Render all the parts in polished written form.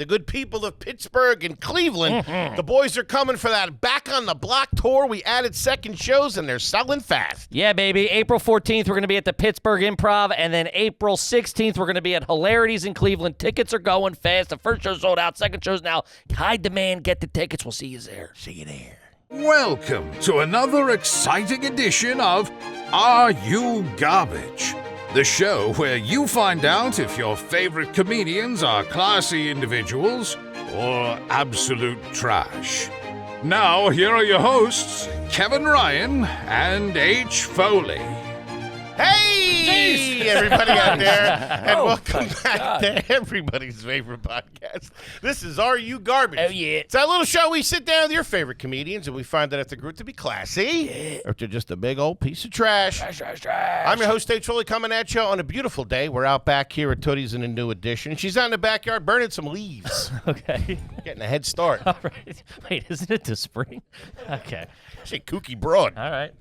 the good people of Pittsburgh and Cleveland. The boys are coming for that Back on the Block tour. We added second shows, and they're selling fast. Yeah, baby. April 14th, we're going to be at the Pittsburgh Improv, and then April 16th, we're going to be at Hilarities in Cleveland. Tickets are going fast. The first show sold out. Second show's now. High demand. Get the tickets. We'll see you there. See you there. Welcome to another exciting edition of Are You Garbage? The show where you find out if your favorite comedians are classy individuals or absolute trash. Now, here are your hosts, Kevin Ryan and H. Foley. Hey, everybody out there, and welcome back to everybody's favorite podcast. This is Are You Garbage? Oh, yeah. It's that little show we sit down with your favorite comedians, and we find out if they're good to be classy, or if they're just a big old piece of trash. I'm your host, H. Foley, coming at you on a beautiful day. We're out back here at Tootie's in a new edition. She's out in the backyard burning some leaves. Okay. Getting a head start. All right. Wait, isn't it the spring? Okay. She kooky broad. All right.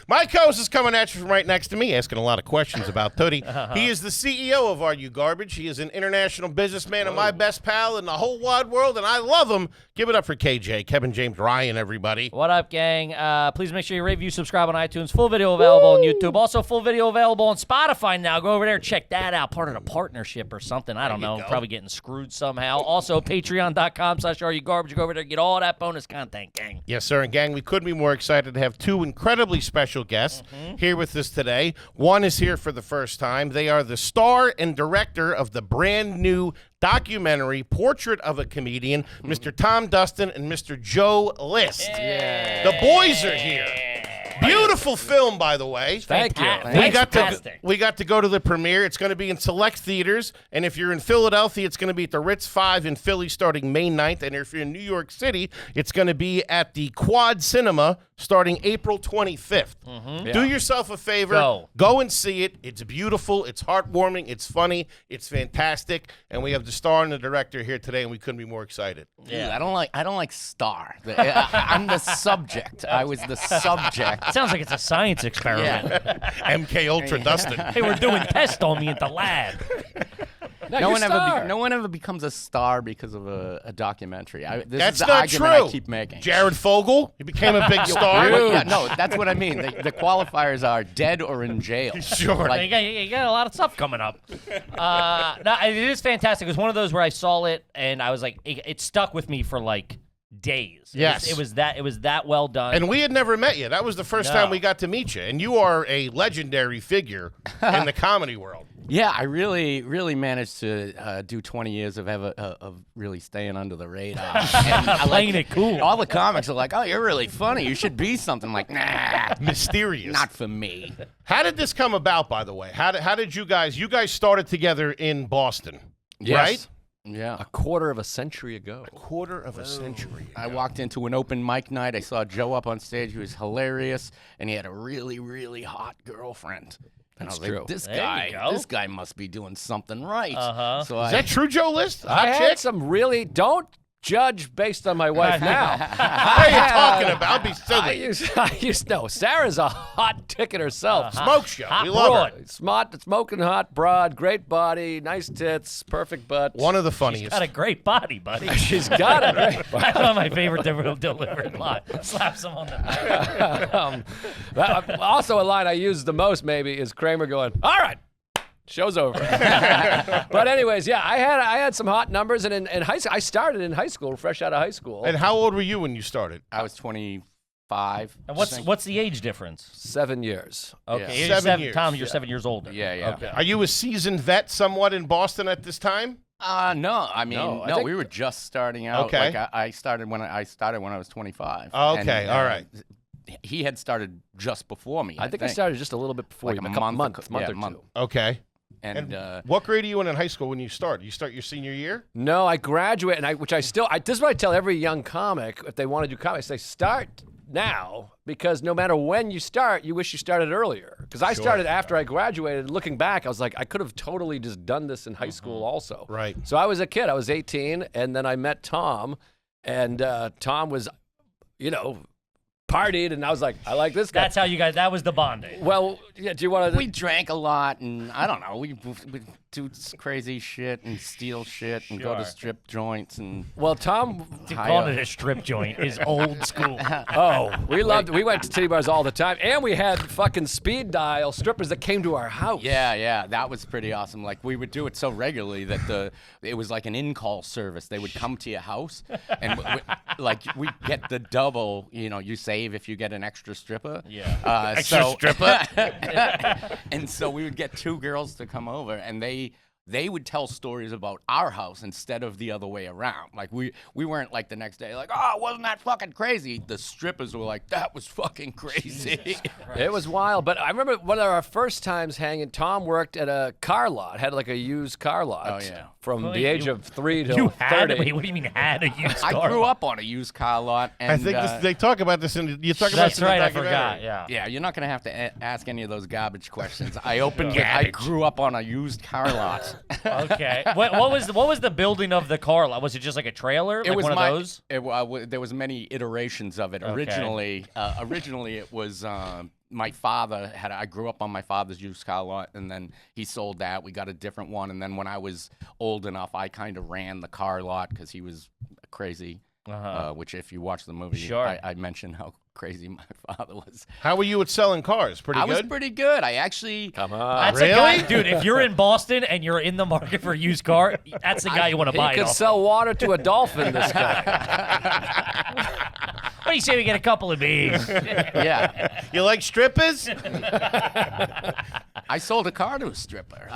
My co-host is coming at you from right next to me, asking a lot of questions about Tootie. He is the CEO of Are You Garbage? He is an international businessman and my best pal in the whole wide world, and I love him. Give it up for KJ, Kevin James Ryan, everybody. What up, gang? Please make sure you review, subscribe on iTunes. Full video available on YouTube. Also, full video available on Spotify now. Go over there, check that out. Part of the partnership or something. I don't know. Go. Probably getting screwed somehow. Also, patreon.com/areyougarbage. Go over there, get all that bonus content, gang. Yes, sir, and gang, we couldn't be more excited to have two incredibly special guests here with us today. One is here for the first time. They are the star and director of the brand new documentary Portrait of a Comedian, Mr. Tom Dustin and Mr. Joe List. Yeah. The boys are here. Beautiful film, by the way. Thank you. We got to go to the premiere. It's going to be in select theaters, and if you're in Philadelphia, it's going to be at the Ritz 5 in Philly starting May 9th, and if you're in New York City, it's going to be at the Quad Cinema starting April 25th. Do yourself a favor. Go and see it. It's beautiful. It's heartwarming. It's funny. It's fantastic, and we have the star and the director here today, and we couldn't be more excited. Yeah, I don't like star. I'm the subject. I was the subject. It sounds like it's a science experiment. MK Ultra Dustin. They were doing tests on me at the lab. No one ever becomes a star because of a documentary. This That's is the not argument true. I keep making. Jared Fogle, he became a big star. Yeah, no, that's what I mean. The qualifiers are dead or in jail. Sure. Like, You got a lot of stuff coming up. No, it is fantastic. It was one of those where I saw it and I was like, it stuck with me for like days. Yes. It was that well done. And we had never met you. That was the first time we got to meet you. And you are a legendary figure in the comedy world. yeah, I really managed to do 20 years of really staying under the radar. And I Playing it cool. All the comics are like, "Oh, you're really funny. You should be something." I'm like, nah, Mysterious. not for me. How did this come about, by the way? How did you guys started together in Boston, right? Yeah. A quarter of a century ago. Quarter of a century. I walked into an open mic night. I saw Joe up on stage. He was hilarious, and he had a really, really hot girlfriend. And That's I was true. like, There you go. this guy must be doing something right. So Is that true, Joe List? I Hot had chick? some really, don't judge based on my wife now. What are you talking about? Be silly. No, Sarah's a hot ticket herself. Smoke show. Hot We love her. Smart, smoking hot broad, great body, nice tits, perfect butt. One of the funniest. got a great body, buddy. She's got it. Right? That's one of my favorite delivered line. Slaps him on the back. Also, a line I use the most maybe is Kramer going, "All right, show's over." But anyways, yeah, I had some hot numbers, and in high school, I started in high school, fresh out of high school. And how old were you when you started? I was 25. And what's the age difference? 7 years. Okay, Yeah. you're 7 years. Tom, you're 7 years older. Yeah. Okay. Are you a seasoned vet somewhat in Boston at this time? No, I mean, No, I no, think- we were just starting out. Okay. Like I started when I was 25. Okay, And, all right. He had started just before me. I think I started just a little bit before Like you, a a couple month, month yeah, or month. two. Okay. And What grade are you in high school when you start? You start your senior year? No, I graduate, and this is what I tell every young comic if they want to do comedy. I say, start now, because no matter when you start, you wish you started earlier. Because I started after I graduated. Looking back, I was like, I could have totally just done this in high school also. Right. So I was a kid. I was 18, and then I met Tom, and Tom was, partied, and I was like, I like this guy. That's how you guys. That was the bonding. Well, yeah. Do you want to? we drank a lot, and I don't know. We do crazy shit and steal shit and go to strip joints and. Well, Tom, Calling it a strip joint is old school. we went to titty bars all the time, and we had fucking speed dial strippers that came to our house. Yeah, that was pretty awesome. Like we would do it so regularly that it was like an in-call service. They would come to your house, and we get the double. You know, you save if you get an extra stripper. Yeah, extra stripper. And so we would get 2 girls to come over, and they would tell stories about our house instead of the other way around. Like we weren't like the next day like, oh, wasn't that fucking crazy? The strippers were like, that was fucking crazy. It was wild. But I remember one of our first times hanging, Tom worked at a car lot, had like a used car lot. Oh, yeah. From the age of 3 to You 30. had to be. What do you mean had a used car? I grew up on a used car lot. And, I think they talk about this in. You talk about That's this in the right. I documentary. forgot. Yeah. Yeah, you're not going to have to ask any of those garbage questions. I grew up on a used car lot. Okay. What was the building of the car lot? Was it just like a trailer? It Like was one of those? There was many iterations of it. Okay. Originally, it was my father I grew up on my father's used car lot, and then he sold that. We got a different one, and then when I was old enough, I kind of ran the car lot because he was crazy. Which, if you watch the movie, Sure. I mentioned how crazy my father was. How were you at selling cars? Pretty I good. was pretty good. I actually. Come on. That's a guy, dude. If you're in Boston and you're in the market for a used car, that's the guy you want to buy. He it could off. sell water to a dolphin, this guy. What do you say we get a couple of these? Yeah. You like strippers? I sold a car to a stripper.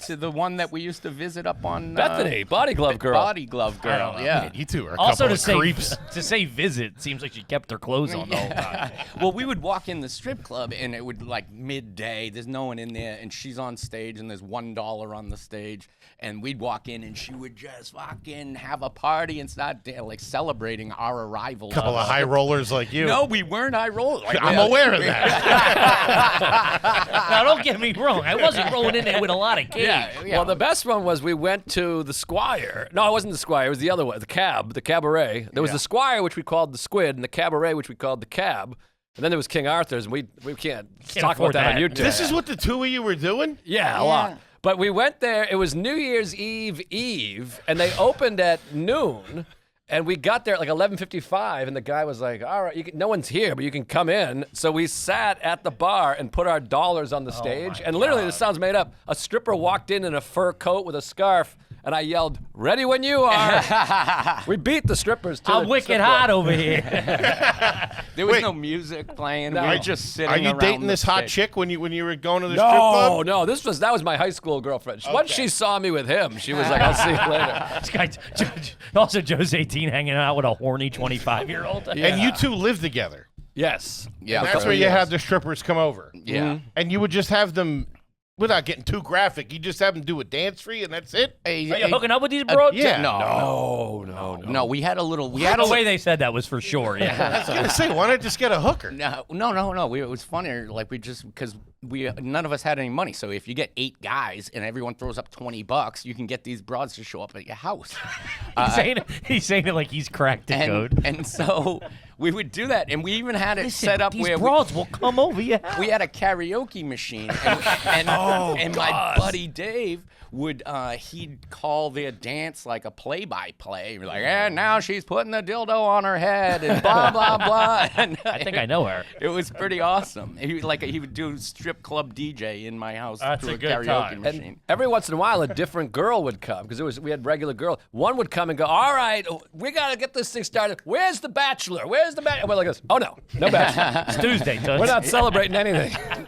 To the one that we used to visit up on Bethany, Body Glove Girl. Body Glove Girl. Yeah. You two are a Also, couple to of say creeps. to say visit seems like she kept her clothes on the whole time. Well, we would walk in the strip club, and it would like midday. There's no one in there, and she's on stage, and there's $1 on the stage, and we'd walk in, and she would just fucking have a party and start like celebrating our arrival. Couple of high rollers like you. No, we weren't high rollers. Like, I'm aware of that. Now, don't get me wrong. I wasn't rolling in there with a lot of kids. Yeah. Well, the best one was we went to the Squire. No, it wasn't the Squire. It was the other one, the Cabaret. There was the Squire, which we called the Squid, and the Cabaret, which we called the Cab. And then there was King Arthur's, and we can't talk about afford that on that. YouTube. This is what the two of you were doing? Yeah, a lot. But we went there. It was New Year's Eve, and they opened at noon. And we got there at like 11:55, and the guy was like, all right, no one's here, but you can come in. So we sat at the bar and put our dollars on the stage. And literally, this sounds made up. A stripper walked in a fur coat with a scarf, and I yelled, ready when you are. We beat the strippers, too. I'm wicked hot over here. There was Wait. no music playing. No. We were just sitting Are you around dating the this hot stage. chick when you were going to the strip club? No, that was my high school girlfriend. Once she saw me with him, she was like, I'll see you later. This guy, also Joe's 18, hanging out with a horny 25-year-old. And you two live together. Yes. Yeah. That's where you had the strippers come over. Yeah. And you would just have them, without getting too graphic, you just have them do a dance for you and that's it? Are you hooking up with these bros? Yeah. No, we had a little. The way they said that was for sure. Yeah. I was going to say, why not just get a hooker? No. It was funnier. Like because none of us had any money. So if you get 8 guys and everyone throws up $20, you can get these broads to show up at your house. He's saying it like he's cracked the code. And so we would do that, and we even had it set up these where broads will come over your house. we had a karaoke machine, and my buddy Dave would he'd call their dance like a play-by-play. We're like, and now she's putting the dildo on her head, and blah blah blah. And I think I know her. it was pretty awesome. He would do strip club DJ in my house That's through a a good karaoke time. machine. And every once in a while, a different girl would come because we had regular girl. One would come and go, all right, we got to get this thing started. Where's the bachelor? Where's the bachelor? And we're like this. Oh, no bachelor. It's Tuesday, Toots. We're not celebrating anything.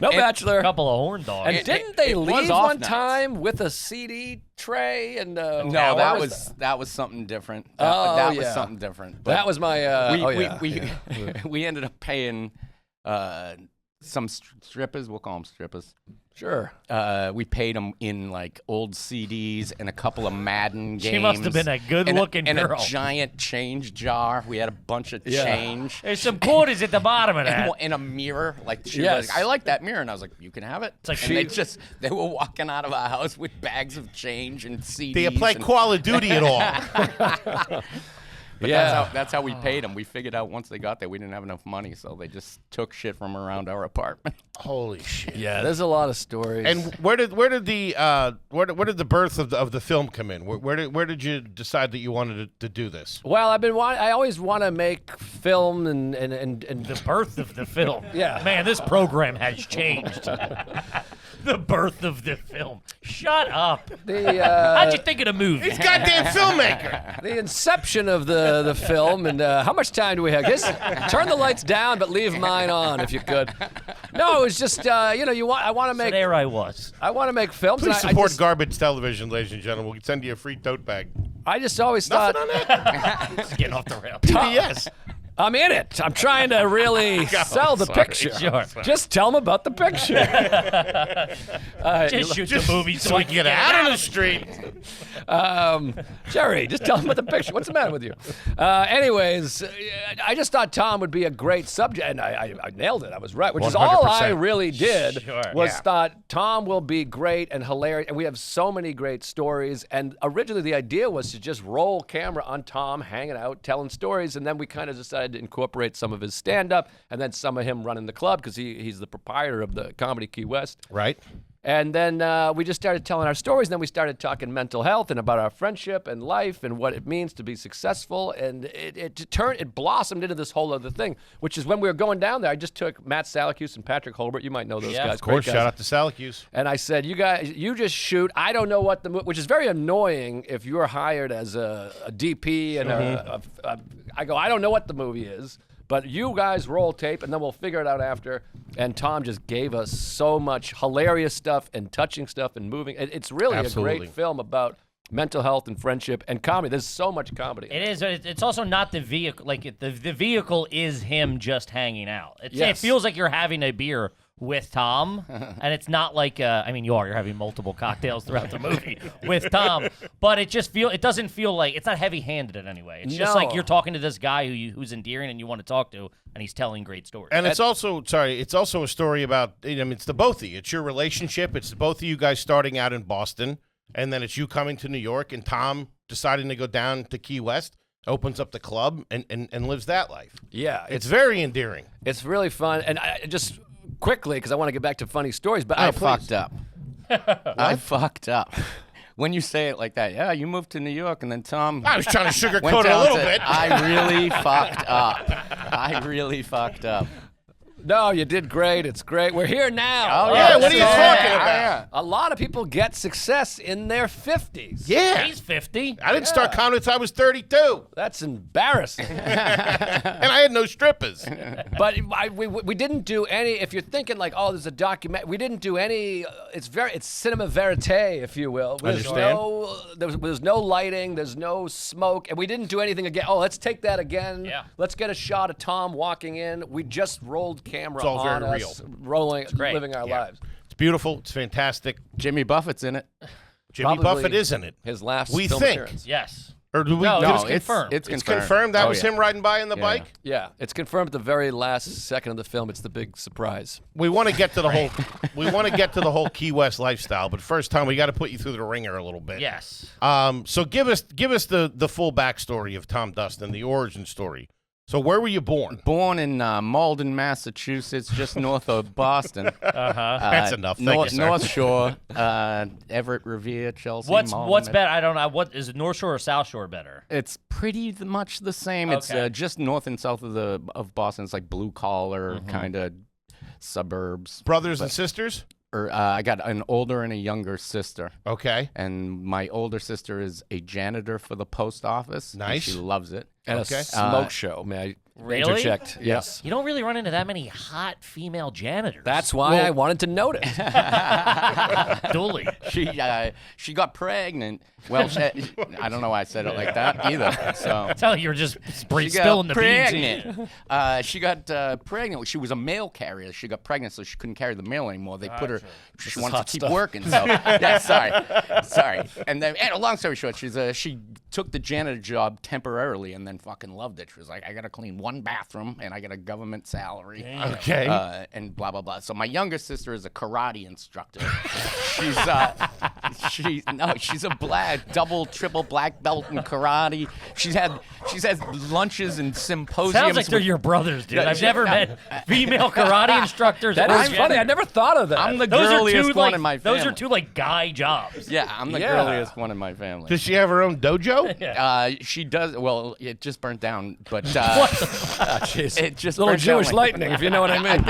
No bachelor. A couple of horn dogs. And didn't they it was leave off one nights. time with a CD tray? And No, what that was something different. Oh, That was yeah. something different. that was my. We ended up paying some strippers. We'll call them strippers. Sure. We paid them in like old CDs and a couple of Madden games. She must have been a good-looking and girl. a giant change jar. We had a bunch of change. There's some quarters at the bottom of that. And a mirror, like she Yes. was like, I like that mirror, and I was like, you can have it. like and they were walking out of our house with bags of change and CDs. Do you play and- Call of Duty at all? But Yeah. that's how we paid them. We figured out once they got there, we didn't have enough money, so they just took shit from around our apartment. Holy shit! Yeah, there's a lot of stories. And where did the birth of the film come in? Where did you decide that you wanted to do this? well, I always want to make film and The birth of the film. Yeah. Man, this program has changed. The birth of the film. Shut up. How'd you think of the movie? He's goddamn filmmaker. the inception of the film, and how much time do we have? Just turn the lights down, but leave mine on if you could. No, it was just I want to So make there I was. films. Please and support garbage television, ladies and gentlemen. We'll send you a free tote bag. I just always thought Nothing on that. Just getting off the rails. yes. I'm in it. I'm trying to really sell the picture. Sure. Just tell them about the picture. Just shoot the movie So we can get out on the street. Jerry, just tell them about the picture. What's the matter with you? Anyways, I just thought Tom would be a great subject, and I nailed it. I was right, which is all I 100%. really did Sure. was Yeah. thought Tom will be great and hilarious, and we have so many great stories. And originally the idea was to just roll camera on Tom hanging out, telling stories, and then we kind of decided to incorporate some of his stand-up and then some of him running the club because he's the proprietor of the Comedy Key West. Right. And then we just started telling our stories. And then we started talking mental health and about our friendship and life and what it means to be successful. And it blossomed into this whole other thing, which is when we were going down there. I just took Matt Salacuse and Patrick Holbert. You might know those Yeah, guys. of Of course, Great guys. shout out to Salacuse. And I said, you guys, you just shoot. I don't know what which is very annoying if you're hired as a DP and I go, I don't know what the movie is. But you guys roll tape, and then we'll figure it out after. And Tom just gave us so much hilarious stuff and touching stuff and moving. It's really Absolutely. a great film about mental health and friendship and comedy. There's so much comedy. It is. It's also not the vehicle. Like the vehicle is him just hanging out. It Yes. feels like you're having a beer with Tom, and it's not like I mean, you're having multiple cocktails throughout the movie with Tom, but it doesn't feel like it's not heavy-handed in any way. It's just like No. you're talking to this guy who's endearing and you want to talk to, and he's telling great stories. And it's also a story about, it's the both of you. It's your relationship. It's the both of you guys starting out in Boston, and then it's you coming to New York, and Tom deciding to go down to Key West, opens up the club, and lives that life. Yeah, It's very endearing. it's really fun. And I just quickly, because I want to get back to funny stories, but I please. fucked up. I fucked up. When you say it like that, yeah, you moved to New York, and then Tom I was trying to went sugarcoat it a down little to- bit. I really fucked up. I really fucked up. No, you did great. It's great. We're here now. yeah, what are you so- talking about? Yeah. A lot of people get success in their 50s. Yeah. He's 50. I didn't start comedy until I was 32, That's embarrassing. and I had no strippers. But we didn't do any. If you're thinking like, oh, there's a document, we didn't do any. It's cinema verite, if you will. Understand. There's no lighting. There's no smoke, and we didn't do anything again. Oh, let's take that again. Yeah. Let's get a shot of Tom walking in. We just rolled camera It's all on very us, real. rolling, great. living our Yeah. lives. It's beautiful. It's fantastic. Jimmy Buffett's in it. Jimmy Probably Buffett is in it. His last We film think. appearance. Yes. Or do we? No, did it's it- confirmed. It's It's confirmed. confirmed. That Oh, was yeah. him riding by in the bike. Yeah, it's confirmed at the very last second of the film. It's the big surprise. We want to get to the whole. We want to get to the whole Key West lifestyle, but first, Tom, we got to put you through the ringer a little bit. Yes. So give us the full backstory of Tom Dustin, the origin story. So where were you born? Born in Malden, Massachusetts, just north of Boston. That's enough. Thank North, you, sir. North Shore, Everett, Revere, Chelsea. What's Malden. better? I don't know. What is it, North Shore or South Shore better? It's pretty much the same. It's Okay. just north and south of Boston. It's like blue collar kind of suburbs. Brothers and sisters? I got an older and a younger sister. Okay. And my older sister is a janitor for the post office. and Nice. she loves it. And Okay. a smoke show. May I Really? interject? Yes. You don't really run into that many hot female janitors. That's why I wanted to note it. Dooley. She got pregnant. Well, I don't know why I said it like that either. So Tell you were just she spilling the got beans. pregnant. She got pregnant. She was a mail carrier. She got pregnant, so she couldn't carry the mail anymore. They put her. She wanted to keep working. So yeah, sorry. And then, and long story short, she took the janitor job temporarily and then fucking loved it. She was like, I got to clean one bathroom and I get a government salary. Okay. And blah, blah, blah. So my younger sister is a karate instructor. She's a double, triple black belt in karate. She's had lunches and symposiums. Sounds like they're your brothers, dude. I've never met female karate instructors. That is funny. I never thought of that. I'm the girliest one in my family. Those are two like guy jobs. Yeah, I'm the girliest one in my family. Does she have her own dojo? She does. Well, it just burnt down, but What the Jeez. it just Little burnt down Jewish lightning, if you know what I mean.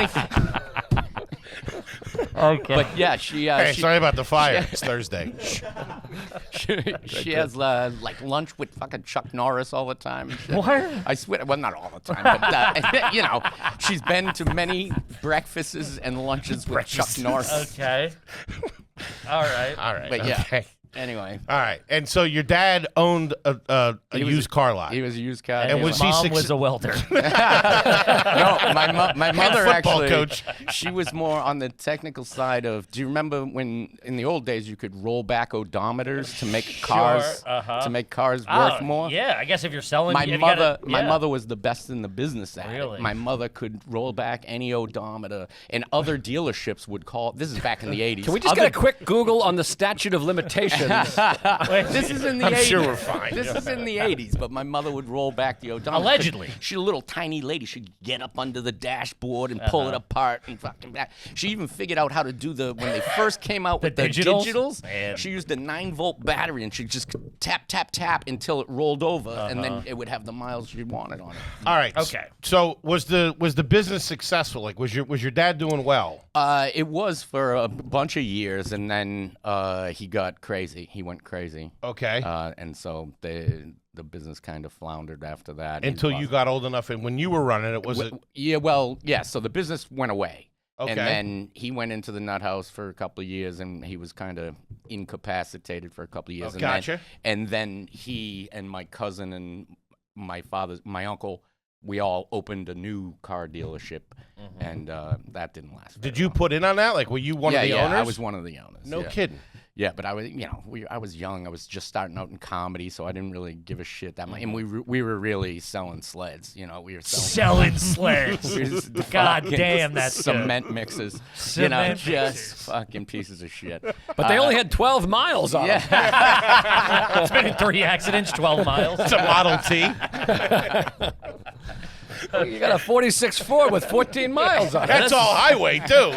Okay. But yeah, she. Hey, she sorry about the fire. It's Thursday. she has like lunch with fucking Chuck Norris all the time. and shit. What? I swear, well, not all the time, but you know, she's been to many breakfasts and lunches with Chuck Norris. Okay. All right. All right. But yeah. Okay. Anyway, All right. And so your dad owned a used car lot. he was a used car. And His was he mom was a welder. No, my mother football actually. coach. She was more on the technical side of. Do you remember when in the old days you could roll back odometers to make cars to make cars worth more? Yeah, I guess if you're selling, My you mother, gotta, my yeah. mother was the best in the business at Really? it. My mother could roll back any odometer, and other dealerships would call. This is back in the '80s. Can we just get a quick Google on the statute of limitations? This is in the I'm 80s. sure we're fine. This is in the 80s, but my mother would roll back the odometer. Allegedly. She's a little tiny lady. She'd get up under the dashboard and pull it apart and fucking back. She even figured out how to do when they first came out with the digitals. Man. She used a 9-volt battery and she'd just tap, tap, tap until it rolled over, and then it would have the miles she wanted on it. All right. Okay. So was the business successful? Like was your dad doing well? It was for a bunch of years, and then he got crazy. He went crazy. Okay. And so the business kind of floundered after that. Until you got old enough, and when you were running it, was it? Yeah. So the business went away. Okay. And then he went into the nut house for a couple of years, and he was kind of incapacitated for a couple of years. Oh, gotcha. And then he and my cousin and my uncle, we all opened a new car dealership, and that didn't last. Did you put in on that? Like, were you one of the owners? I was one of the owners. No yeah. kidding. Yeah, but I was, I was young. I was just starting out in comedy, so I didn't really give a shit that much. And we were really selling sleds. We were selling sleds. God damn, that's cement mixes. Cement just mixers. fucking pieces of shit. But they only had 12 miles on them. It's been in 3 accidents, 12 miles. It's a Model T. You got a 46 Ford with 14 miles on it. That's all highway too.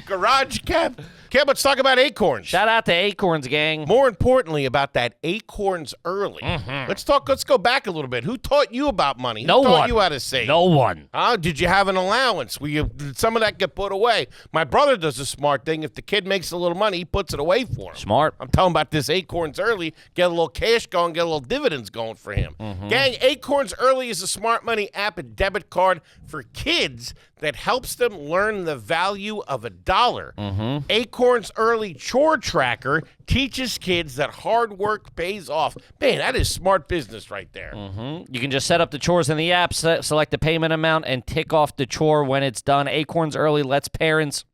Garage cab. Kev, let's talk about Acorns. Shout out to Acorns, gang. More importantly, about that Acorns early. Let's go back a little bit. Who taught you about money? Who No taught one. you how to save? No one. Did you have an allowance? Did some of that get put away? My brother does a smart thing. If the kid makes a little money, he puts it away for him. Smart. I'm telling about this Acorns early. Get a little cash going, get a little dividends going for him. Gang, Acorns early is a smart money app and debit card for kids that helps them learn the value of a dollar. Acorns Early Chore Tracker teaches kids that hard work pays off. Man, that is smart business right there. You can just set up the chores in the app, select the payment amount, and tick off the chore when it's done. Acorns Early lets parents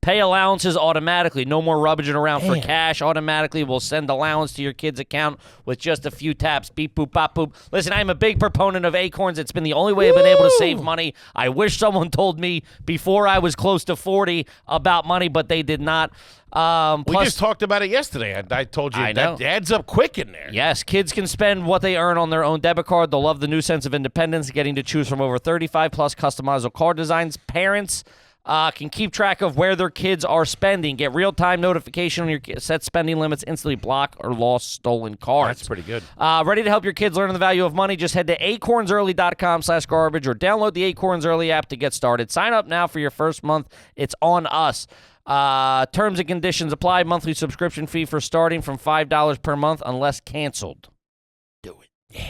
pay allowances automatically. No more rubbaging around for cash. Automatically will send allowance to your kid's account with just a few taps. Beep, boop, bop, boop. Listen, I'm a big proponent of Acorns. It's been the only way I've been able to save money. I wish someone told me before I was close to 40 about money, but they did not. We just talked about it yesterday. I told you I know. that adds up quick in there. Yes, kids can spend what they earn on their own debit card. They'll love the new sense of independence, getting to choose from over 35-plus customizable card designs. Parents can keep track of where their kids are spending. Get real-time notification on your set spending limits. Instantly block or lost stolen cards. That's pretty good. Ready to help your kids learn the value of money? Just head to acornsearly.com/garbage or download the Acorns Early app to get started. Sign up now for your first month. It's on us. Terms and conditions apply. Monthly subscription fee for starting from $5 per month unless canceled. Do it.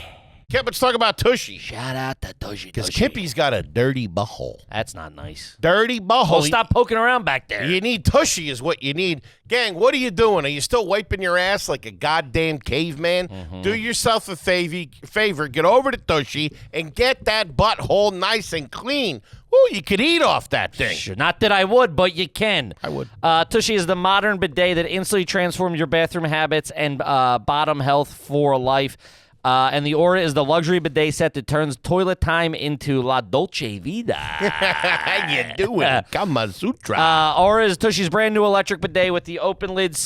Kip, let's talk about Tushy. Shout out to Tushy. Because Kippy's got a dirty butthole. That's not nice. Dirty butthole. Well, stop poking around back there. You need Tushy is what you need. Gang, what are you doing? Are you still wiping your ass like a goddamn caveman? Do yourself a favor. Get over to Tushy and get that butthole nice and clean. Ooh, you could eat off that thing. Sure, not that I would, but you can. I would. Tushy is the modern bidet that instantly transforms your bathroom habits and bottom health for life. And the Aura is the luxury bidet set that turns toilet time into La Dolce Vita. How you doing? Kama Sutra. Aura is Tushy's brand new electric bidet with the open lid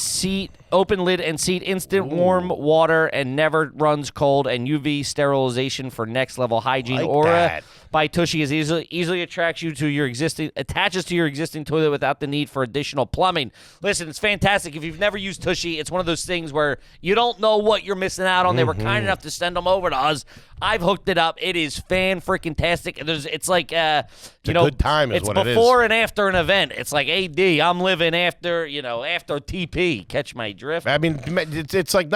and seat instant warm water and never runs cold and UV sterilization for next level hygiene. Like Aura that. by Tushy is easily attaches to your existing toilet without the need for additional plumbing. Listen, it's fantastic. If you've never used Tushy, it's one of those things where you don't know what you're missing out on. They were kind enough to send them over to us. I've hooked it up. It is fan-freaking-tastic. It's like, a good time is it's what it is. before and after an event. It's like, AD, I'm living after TP. Catch my drift? I mean, it's like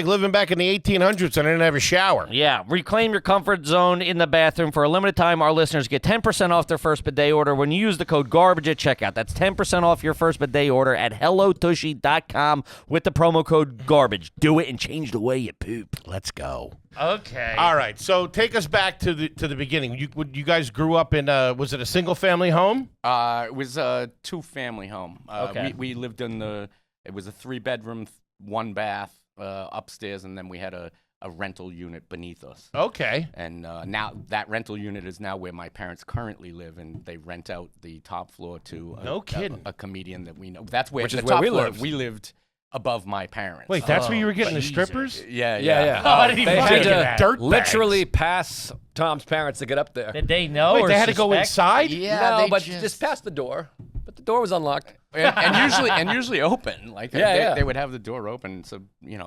living back in the 1800s and I didn't have a shower. Yeah. Reclaim your comfort zone in the bathroom. For a limited time, our listeners get 10% off their first bidet order when you use the code GARBAGE at checkout. That's 10% off your first bidet order at HelloTushy.com with the promo code GARBAGE. Do it and change the way you poop. Let's go. Okay. All right, so take us back to the beginning. You guys grew up in was it a single family home? It was a 2-family home. Okay. We lived in it was a 3-bedroom, 1 bath upstairs, and then we had a rental unit beneath us. Okay. And now that rental unit is now where my parents currently live, and they rent out the top floor to No kidding. a comedian that we know. That's where Which the is where top we floor, lived. We lived above my parents. Wait, that's where you were getting the Jesus. strippers? Yeah. Oh, I didn't even They think had of to that. Dirt literally pass Tom's parents to get up there. Did they know Wait, or they had to go suspect? inside? Yeah, no, they but just past the door. But the door was unlocked. and usually open. Like Yeah. they would have the door open, so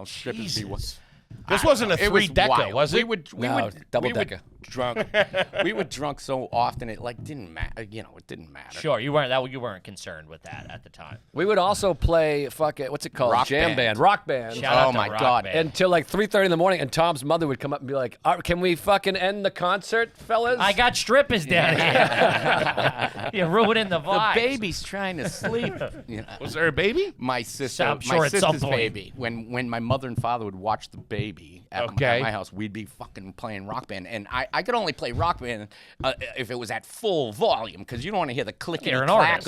strippers be. This wasn't a It was 3-decker, wild. was it? No, double-decker. We would drunk so often it didn't matter. It didn't matter. Sure, you weren't concerned with that at the time. We would also play what's it called? Rock Jam band. rock band. Shout out Oh to my Rock God. Band. Until like 3:30 in the morning, and Tom's mother would come up and be like, "Can we fucking end the concert, fellas?" I got strippers down here. You're ruining the The vibe. baby's trying to sleep. Was there a baby? My sister, I'm sure my at some sister's point. baby. When my mother and father would watch the baby at Okay. my house, we'd be fucking playing Rock Band, and I could only play Rock Band if it was at full volume, because you don't want to hear the clickety You're an clack artist,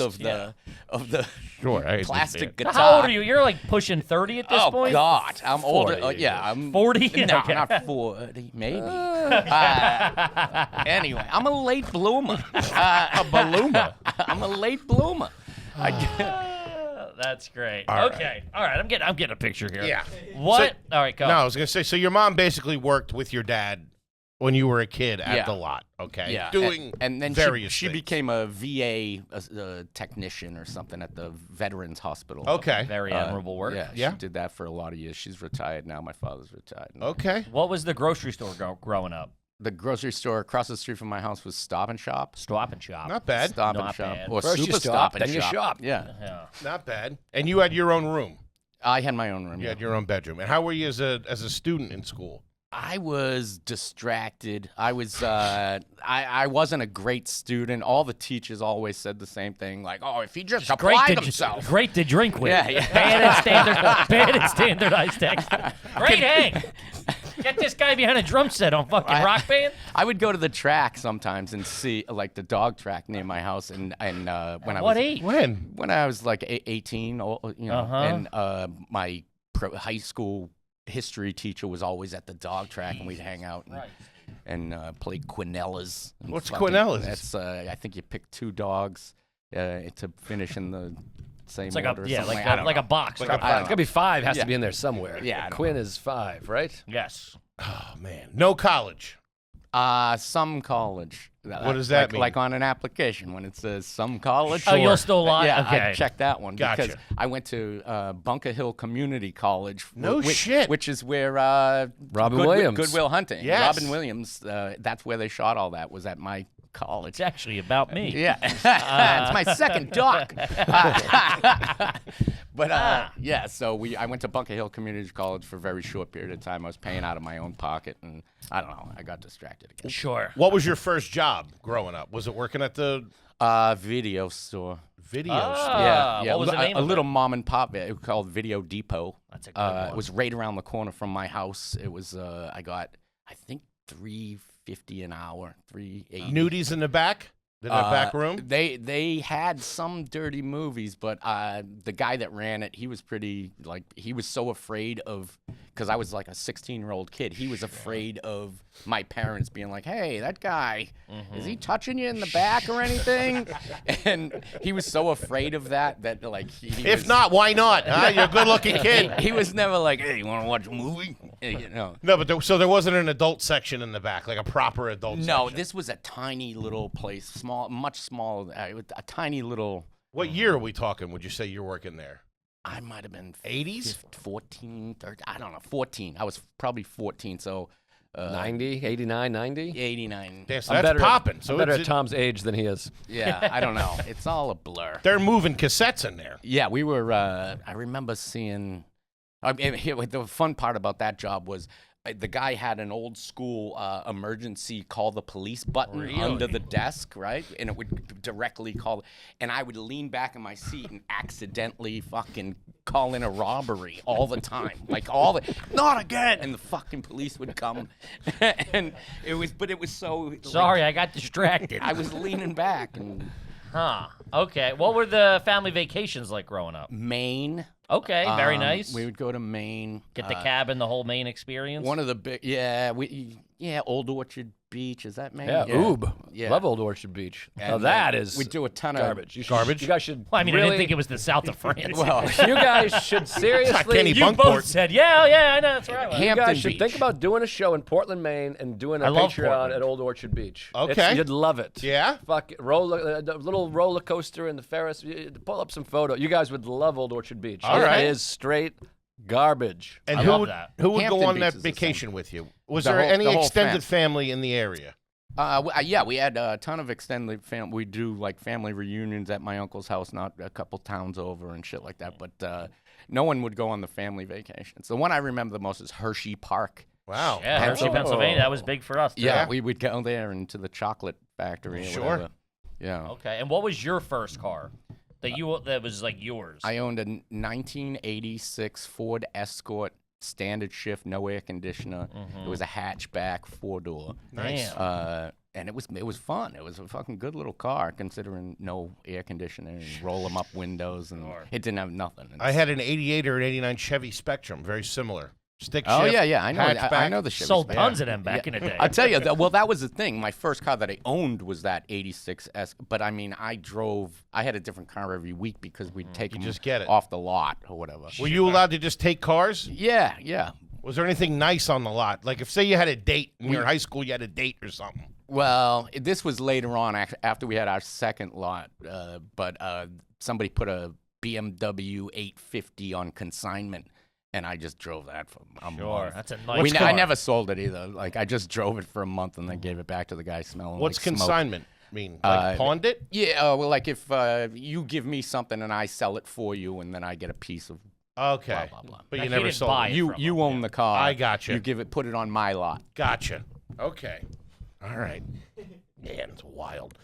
of the Sure, I plastic guitar. How old are you? You're like pushing 30 at this Oh point? God, I'm older. 40. Yeah, I'm 40? No, Okay. not 40, maybe. Anyway, I'm a late bloomer. A ballooma. I'm a late bloomer. That's great. All Okay. All right. I'm getting a picture here. Yeah. What? All right, go. No, I was going to say, so your mom basically worked with your dad when you were a kid at Yeah. the lot, okay? Yeah, Doing and then various she things. became a VA technician or something at the Veterans Hospital. Okay. Very admirable work. Yeah, she did that for a lot of years. She's retired now. My father's retired. Okay. What was the grocery store growing up? The grocery store across the street from my house was Stop and Shop. Stop and Shop. Not bad. Stop Not and Shop. bad. Or First you Super stop, Stop and then you Shop. shop. Yeah. Yeah. Not bad. And you had your own room. I had my own room. You had your own bedroom. And how were you as a student in school? I was distracted. I was I wasn't a great student. All the teachers always said the same thing, like, "Oh, if he just applied himself." Great to drink with. Yeah. Bad and standardized text. Great hang. Get this guy behind a drum set on fucking Rock Band. I would go to the track sometimes and see, like, the dog track near my house, and when I What was age? when I was like 18, and my high school history teacher was always at the dog track, and we'd hang out and play quinellas. and What's fucking- quinellas? That's I think you pick 2 dogs to finish in the same It's like order. a or yeah, something. like I don't know. a box. Like a It's got to be 5. Has Yeah. to be in there somewhere. Yeah, I don't Quinn is 5, right? Yes. Oh, man. No college. Some college. What does that mean? Like on an application when it says some college. Oh, you'll still lie? Yeah, Okay. I checked that one Gotcha. because I went to Bunker Hill Community College. No shit. Which is where Robin Williams. Goodwill Hunting. Yes. Robin Williams. That's where they shot all that. Was at my college. It's actually about me. Yeah, it's my second doc. But yeah, so I went to Bunker Hill Community College for a very short period of time. I was paying out of my own pocket, and I don't know, I got distracted again. Sure. What was your first job growing up? Was it working at the Video store. video Ah. store? Yeah. What was the name a of little mom and pop called Video Depot. That's a good one. It was right around the corner from my house. It was I got I think $3.50 an hour, $3.80. Nudies in the back? In the back room? They had some dirty movies, but the guy that ran it, he was pretty he was so afraid of, because I was like a 16-year-old kid. He was afraid of my parents being like, "Hey, that guy, is he touching you in the back or anything?" And he was so afraid of that like he If was, not, why not? Huh? You're a good-looking kid. he was never like, "Hey, you want to watch a movie?" You know. No, but so there wasn't an adult section in the back, like a proper adult No, section? this was a tiny little place, much smaller, a tiny little. What year are we talking, would you say you're working there? I might have been 80s? 14, 13, I don't know, 14. I was probably 14, so 90, 89, 90? 89. Yeah, so I'm that's better, popping. I'm So better it's, at Tom's age than he is. Yeah, I don't know. It's all a blur. they're moving cassettes in there. Yeah, we were, I remember seeing, the fun part about that job was the guy had an old school emergency call the police button under the desk, right? And it would directly call, and I would lean back in my seat and accidentally fucking call in a robbery all the time. Not again! And the fucking police would come. And it was so. Sorry, I got distracted. I was leaning back and. Huh. Okay. What were the family vacations like growing up? Maine. Okay, very nice. We would go to Maine. Get the cabin, the whole Maine experience. One of the big, Old Orchard Beach. Is that Maine? Yeah, Oob. Yeah. Love Old Orchard Beach. Now And that is we do a ton garbage. of Garbage? You guys should Well, I mean, really, I didn't think it was the south of France. Well, you guys should seriously... Kenny you Bunkport. both said, yeah, I know, that's right. You Hampton guys should Beach. think about doing a show in Portland, Maine, and doing a I love Patreon Portland. at Old Orchard Beach. Okay. You'd love it. Yeah? Fuck, the little roller coaster and the Ferris. Pull up some photos. You guys would love Old Orchard Beach. All right. It is straight garbage. And I who love would, that. who would Hampton go on Beach that is the vacation with you? Was The there whole- any the whole extended fam. family in the area? Yeah, we had a ton of extended family. We do like family reunions at my uncle's house, not a couple towns over and shit like that. But no one would go on the family vacations. The one I remember the most is Hershey Park. Wow. Yeah, Hershey, Oh. Pennsylvania. That was big for us, too. Yeah, we would go there and to the chocolate factory. Or Sure. whatever. Yeah. Okay, and what was your first car that was like yours? I owned a 1986 Ford Escort standard shift, no air conditioner. It was a hatchback, 4-door. Nice. Damn. And it was fun. It was a fucking good little car, considering no air conditioning, and roll them up windows, and it didn't have nothing. I had an 88 or an 89 Chevy Spectrum, very similar. Stick Oh shift, yeah, I know. I hatchback. know the Chevy. Sold Spectrum. tons of them back in the day. I'll tell you. That was the thing. My first car that I owned was that 86 S. But I mean, I had a different car every week because we'd take them just get it. off the lot or whatever. Were you allowed to just take cars? Yeah. Was there anything nice on the lot? Like if, say, you had a date in your high school, you had a date or something. Well, this was later on after we had our second lot, but somebody put a BMW 850 on consignment, and I just drove that for a month. That's a nice I car. never sold it either. Like I just drove it for a month and then gave it back to the guy smelling What's like smoke. consignment mean? Like pawned it? Yeah, well, like if you give me something and I sell it for you, and then I get a piece of Okay. blah, blah, blah. But Like you he never didn't sold buy it. it. You from you him, own the car. I gotcha. You put it on my lot. Gotcha. Okay. All right. Man, it's wild.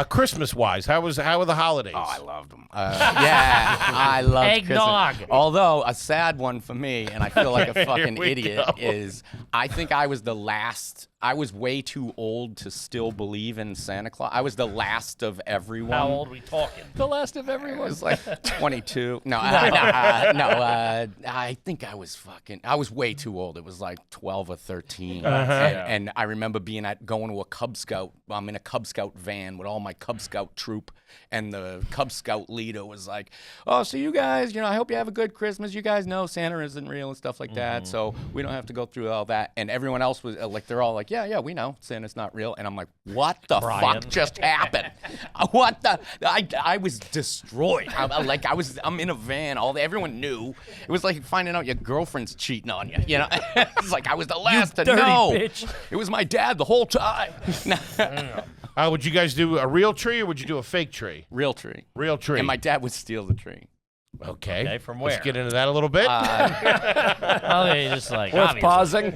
Christmas-wise, how were the holidays? Oh, I loved them. Yeah, I loved Eggnog. Christmas. Although a sad one for me, and I feel like a fucking we idiot, go. is I think I was the last. I was way too old to still believe in Santa Claus. I was the last of everyone. How old are we talking? The last of I everyone. was like 22. No, I think I was way too old. It was like 12 or 13. And I remember going to a Cub Scout. I'm in a Cub Scout van with all my Cub Scout troop, and the Cub Scout leader was like, "Oh, so you guys, I hope you have a good Christmas. You guys know Santa isn't real and stuff like that, so we don't have to go through all that." And everyone else was like, they're all like, yeah, we know Santa's not real. And I'm like, what the Brian. fuck just happened? What the? I was destroyed. I'm in a van. Everyone knew. It was like finding out your girlfriend's cheating on you. It's like I was the last to dirty know. bitch. It was my dad the whole time. Would you guys do a real tree or would you do a fake tree? Real tree. Real tree. And my dad would steal the tree. Okay. From Let's where? get into that a little bit. Oh, they just like Worth obviously. pausing.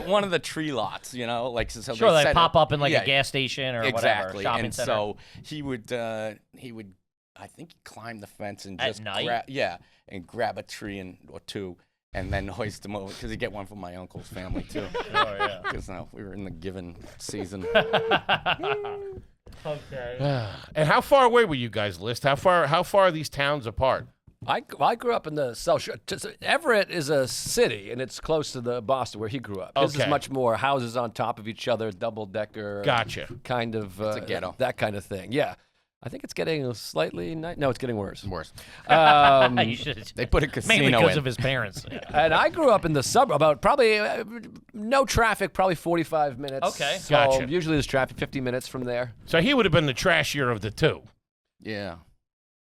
one of the tree lots, you know, like so Sure, they set pop it- up in like yeah, a gas station or exactly. whatever, shopping And center. so he would I think he'd climb the fence and At just night? and grab a tree or two and then hoist them over because he'd get one from my uncle's family too. Sure, yeah. Because we were in the giving season. Okay. And how far away were you guys, List? How far are these towns apart? I grew up in the South Shore. Everett is a city, and it's close to the Boston where he grew up. His Okay. is much more houses on top of each other, double-decker. Gotcha. Kind of a ghetto. that kind of thing. Yeah. I think it's getting slightly no, it's getting worse. Worse. You should. They put a Mainly casino because in. of his parents. Yeah. And I grew up in the suburb, about probably no traffic, probably 45 minutes. Okay. So Gotcha. usually there's traffic 50 minutes from there. So he would have been the trashier of the two. Yeah.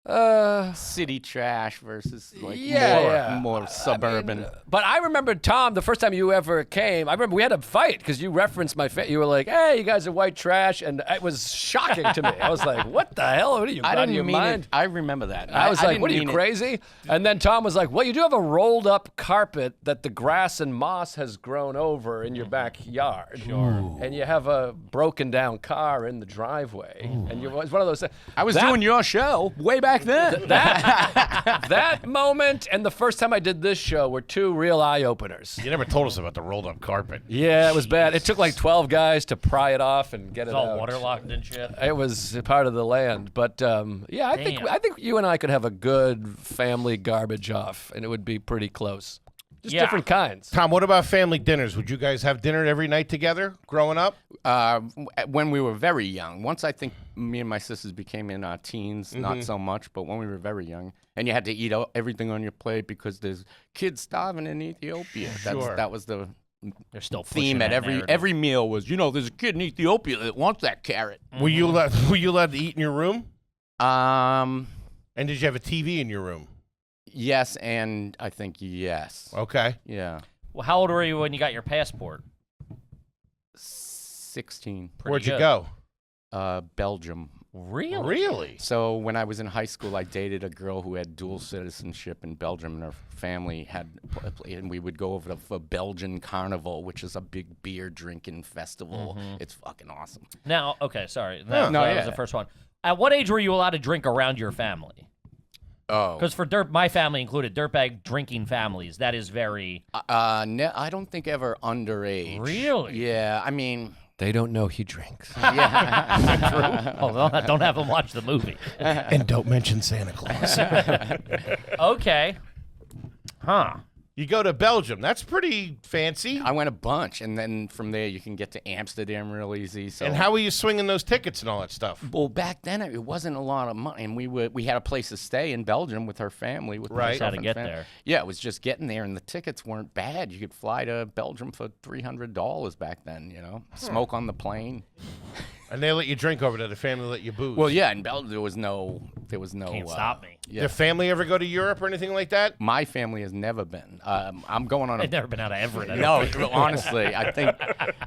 Uh, City trash versus like Yeah, more suburban. But I remember, Tom, the first time you ever came, I remember we had a fight because you referenced my You were like, hey, you guys are white trash. And it was shocking to me. I was like, what the hell? What are you, I out of didn't your mean mind? it. I remember that. I was like, didn't what are you, mean it. crazy? And then Tom was like, well, you do have a rolled up carpet that the grass and moss has grown over in your backyard. Sure. And you have a broken down car in the driveway. And it was one of those things. I was doing your show way back then. That moment and the first time I did this show were two real eye openers. You never told us about the rolled up carpet. Yeah, it was bad. It took like 12 guys to pry it off and get It's it all out. waterlocked and shit. It was part of the land, but yeah, I think you and I could have a good family garbage off, and it would be pretty close. Just Yeah. different kinds. Tom, what about family dinners? Would you guys have dinner every night together growing up? When we were very young. Once I think me and my sisters became in our teens, not so much, but when we were very young, and you had to eat everything on your plate because there's kids starving in Ethiopia. Sure. That was the They're still theme pushing at that narrative. every meal was, there's a kid in Ethiopia that wants that carrot. Were you allowed to eat in your room? Um, And did you have a TV in your room? yes, and I think yes. Okay. Yeah. Well, how old were you when you got your passport? 16. Where'd you good. go? Belgium. Really? Really? So when I was in high school, I dated a girl who had dual citizenship in Belgium, and her family and we would go over to Belgian Carnival, which is a big beer drinking festival. It's fucking awesome. Now, okay, sorry. That No, was yeah. the first one. At what age were you allowed to drink around your family? Oh, Because for my family included dirtbag drinking families, that is very. I don't think ever underage. Really? Yeah, I mean, They don't know he drinks. yeah. Oh, don't have them watch the movie. And don't mention Santa Claus. Okay. Huh. You go to Belgium. That's pretty fancy. I went a bunch, and then from there you can get to Amsterdam real easy. So. And how were you swinging those tickets and all that stuff? Well, back then it wasn't a lot of money, and we had a place to stay in Belgium with her family. With Right. myself How to and get fam- there. Yeah, it was just getting there, and the tickets weren't bad. You could fly to Belgium for $300 back then. Smoke on the plane. And they let you drink over there. The family let you booze. Well, yeah, in Belgium there was no. Can't stop me. Yeah. Did family ever go to Europe or anything like that? My family has never been. I'm going on a. I've never been out of Everett. I don't No, honestly, I think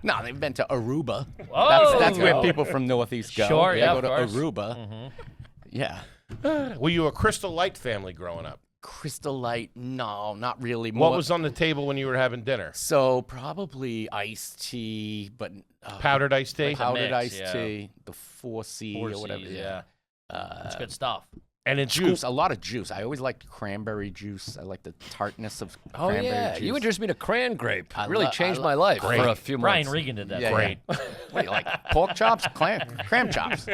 no. They've been to Aruba. Oh, That's where go. people from Northeast go. Sure, yeah, go of to course. Aruba. Yeah. Were you a Crystal Light family growing up? Crystal Light? No, not really. What More- was on the table when you were having dinner? So probably iced tea, but Powdered iced tea? powdered mix, iced yeah. tea, the 4C or whatever. Yeah. It's good stuff. And in Juice, school, a lot of juice. I always liked cranberry juice. I like the tartness of Oh, cranberry yeah. juice. You introduced me to cran grape. I Really lo- changed I my lo- life Great. for a few Brian months. Regan did that. Yeah, Great. What do you like? Pork chops? Cram chops.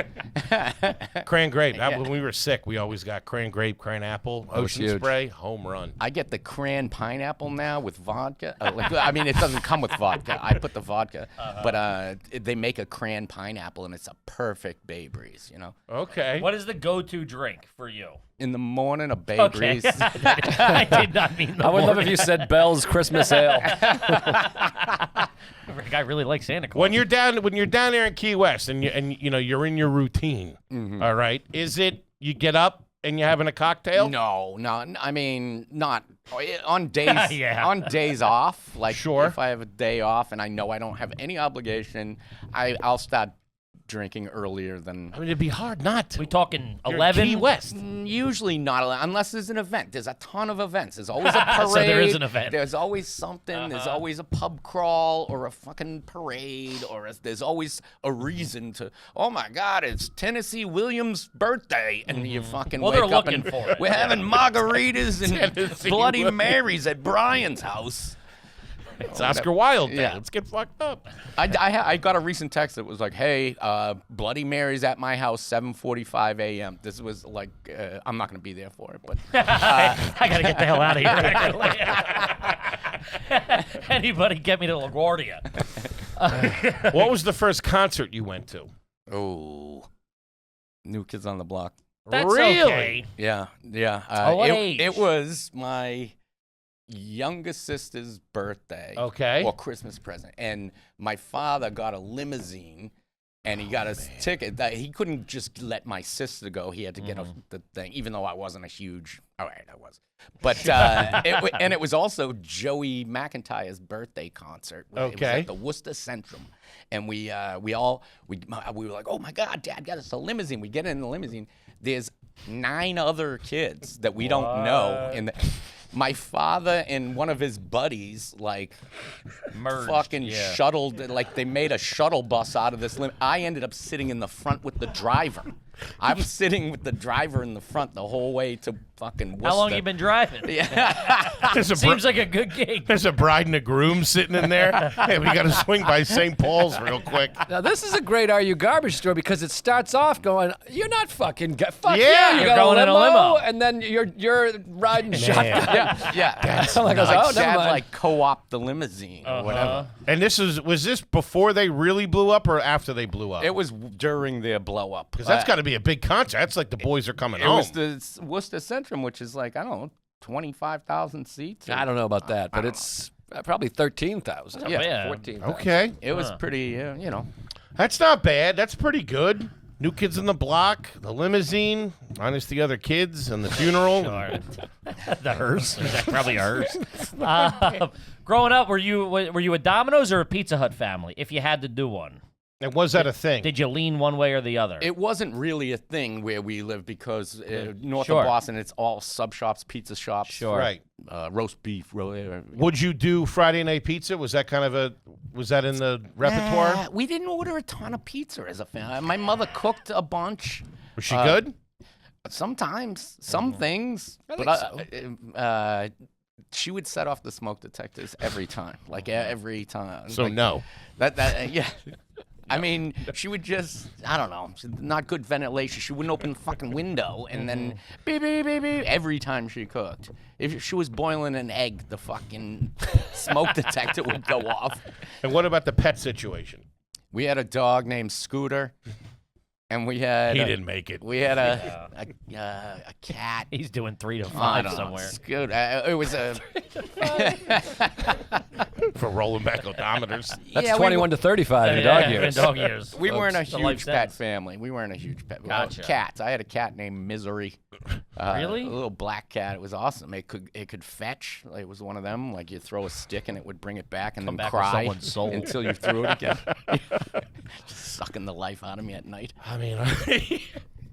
cran grape. When we were sick, we always got cran grape, cran apple, ocean huge. spray, home run. I get the cran pineapple now with vodka. I mean, it doesn't come with vodka. I put the vodka, but they make a cran pineapple, and it's a perfect Bay Breeze. Okay. What is the go-to drink for you? In the morning, a Bay Okay. Breeze. I did not mean the I would love morning. if you said Bell's Christmas Ale. Guy really likes Santa Claus. When you're down there in Key West and you're in your routine, all right, is it you get up and you're having a cocktail? No. I mean, not on days. Yeah. On days off. Like Sure. if I have a day off and I know I don't have any obligation, I'll start drinking earlier than. I mean, it'd be hard not to. We talking You're in 11? Key West. Usually not, unless there's an event. There's a ton of events. There's always a parade. So there is an event. There's always something. There's always a pub crawl or a fucking parade, or there's always a reason to. Oh my God, it's Tennessee Williams' birthday, and you fucking Well, wake they're up looking and for it. we're having margaritas and Tennessee Bloody Williams. Marys at Brian's house. It's Oscar Wilde Day. Yeah. Let's get fucked up. I got a recent text that was like, "Hey, Bloody Mary's at my house, 7:45 a.m." This was like, I'm not gonna be there for it, but I gotta get the hell out of here. Anybody get me to LaGuardia? What was the first concert you went to? oh, New Kids on the Block. That's Really? okay. Yeah. What it, age? it was my youngest sister's birthday. Okay. Or Christmas present, and my father got a limousine. And he got us ticket. That he couldn't just let my sister go. He had to get the thing, even though I wasn't a huge. All right, I was, but it was also Joey McIntyre's birthday concert. It was Okay. at the Worcester Centrum, and we were like, oh my God, Dad got us a limousine. We get in the limousine. There's 9 other kids that we don't know, and my father and one of his buddies like Merged, fucking shuttled, like they made a shuttle bus out of this I ended up sitting in the front with the driver. I'm sitting with the driver in the front the whole way to fucking Worcester. How long you been driving? There's a Seems like a good gig. There's a bride and a groom sitting in there. Hey, we got to swing by St. Paul's real quick. Now this is a great Are You Garbage story because it starts off going, "You're not fucking fuck Yeah, you you're got going a in a limo, limo. and then you're riding shotgun." yeah. I'm like, oh, never Dad mind. like co-op the limousine or whatever. And was this before they really blew up or after they blew up? It was during their blow up. Because that's got to be a big concert. That's like the boys are coming It home. was the Worcester Centrum, which is like, I don't know, 25,000 seats. I don't know about that, but it's probably 13,000. Yeah. 14,000. Okay. It was pretty, you know. That's not bad. That's pretty good. New Kids on the Block, the limousine, minus the other kids, and the funeral. The hearse. Probably a hearse. Growing up, were you a Domino's or a Pizza Hut family? If you had to do one, And was that a thing? did you lean one way or the other? It wasn't really a thing where we live because north Sure. of Boston, it's all sub shops, pizza shops. Sure. Right. Roast beef. Would you do Friday night pizza? Was that was that in the repertoire? We didn't order a ton of pizza as a family. My mother cooked a bunch. Was she good? Sometimes, some things, but she would set off the smoke detectors every time, like every time. So like, no. Yeah. I mean, she would just, I don't know, not good ventilation. She wouldn't open the fucking window, and then beep, beep, beep, beep, every time she cooked. If she was boiling an egg, the fucking smoke detector would go off. And what about the pet situation? We had a dog named Scooter, and we had He didn't make it. We had a cat. He's doing 3 to I 5 don't know, somewhere. Scooter. It was a For rolling back odometers. That's yeah, 21 to 35 in dog years. In dog years. We weren't a It's a life huge pet sentence. family. We weren't a huge pet. Gotcha. Cats. I had a cat named Misery. Really? A little black cat. It was awesome. It could fetch. Like, it was one of them. Like you throw a stick and it would bring it back and Come then back with cry someone's soul. until you threw it again. Just sucking the life out of me at night. I mean,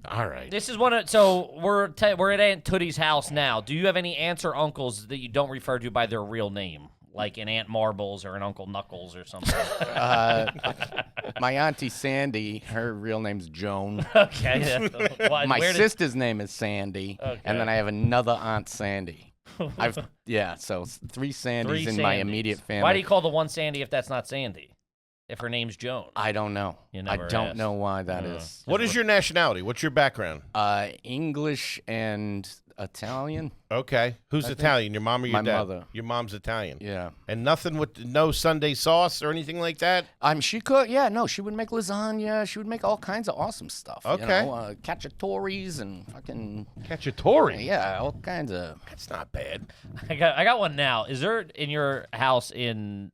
all right. This is one of so we're at Aunt Tootie's house now. Do you have any aunts or uncles that you don't refer to by their real name, like an Aunt Marbles or an Uncle Knuckles or something? My auntie Sandy, her real name's Joan. Okay. My sister's name is Sandy, Okay. and then I have another aunt Sandy. So 3 Sandys in my immediate family. Why do you call the one Sandy if that's not Sandy? If her name's Joan? I don't know. You I never don't asked. know why that is. What is your nationality? What's your background? English and Italian. Okay. Who's Italian? Your mom or your My dad? mother. Your mom's Italian. Yeah. And nothing with no Sunday sauce or anything like that? She could. Yeah. No. She would make lasagna. She would make all kinds of awesome stuff. Okay. You know, cacciatories and fucking. Cacciatore. Yeah. All kinds of. That's not bad. I got one now. Is there in your house in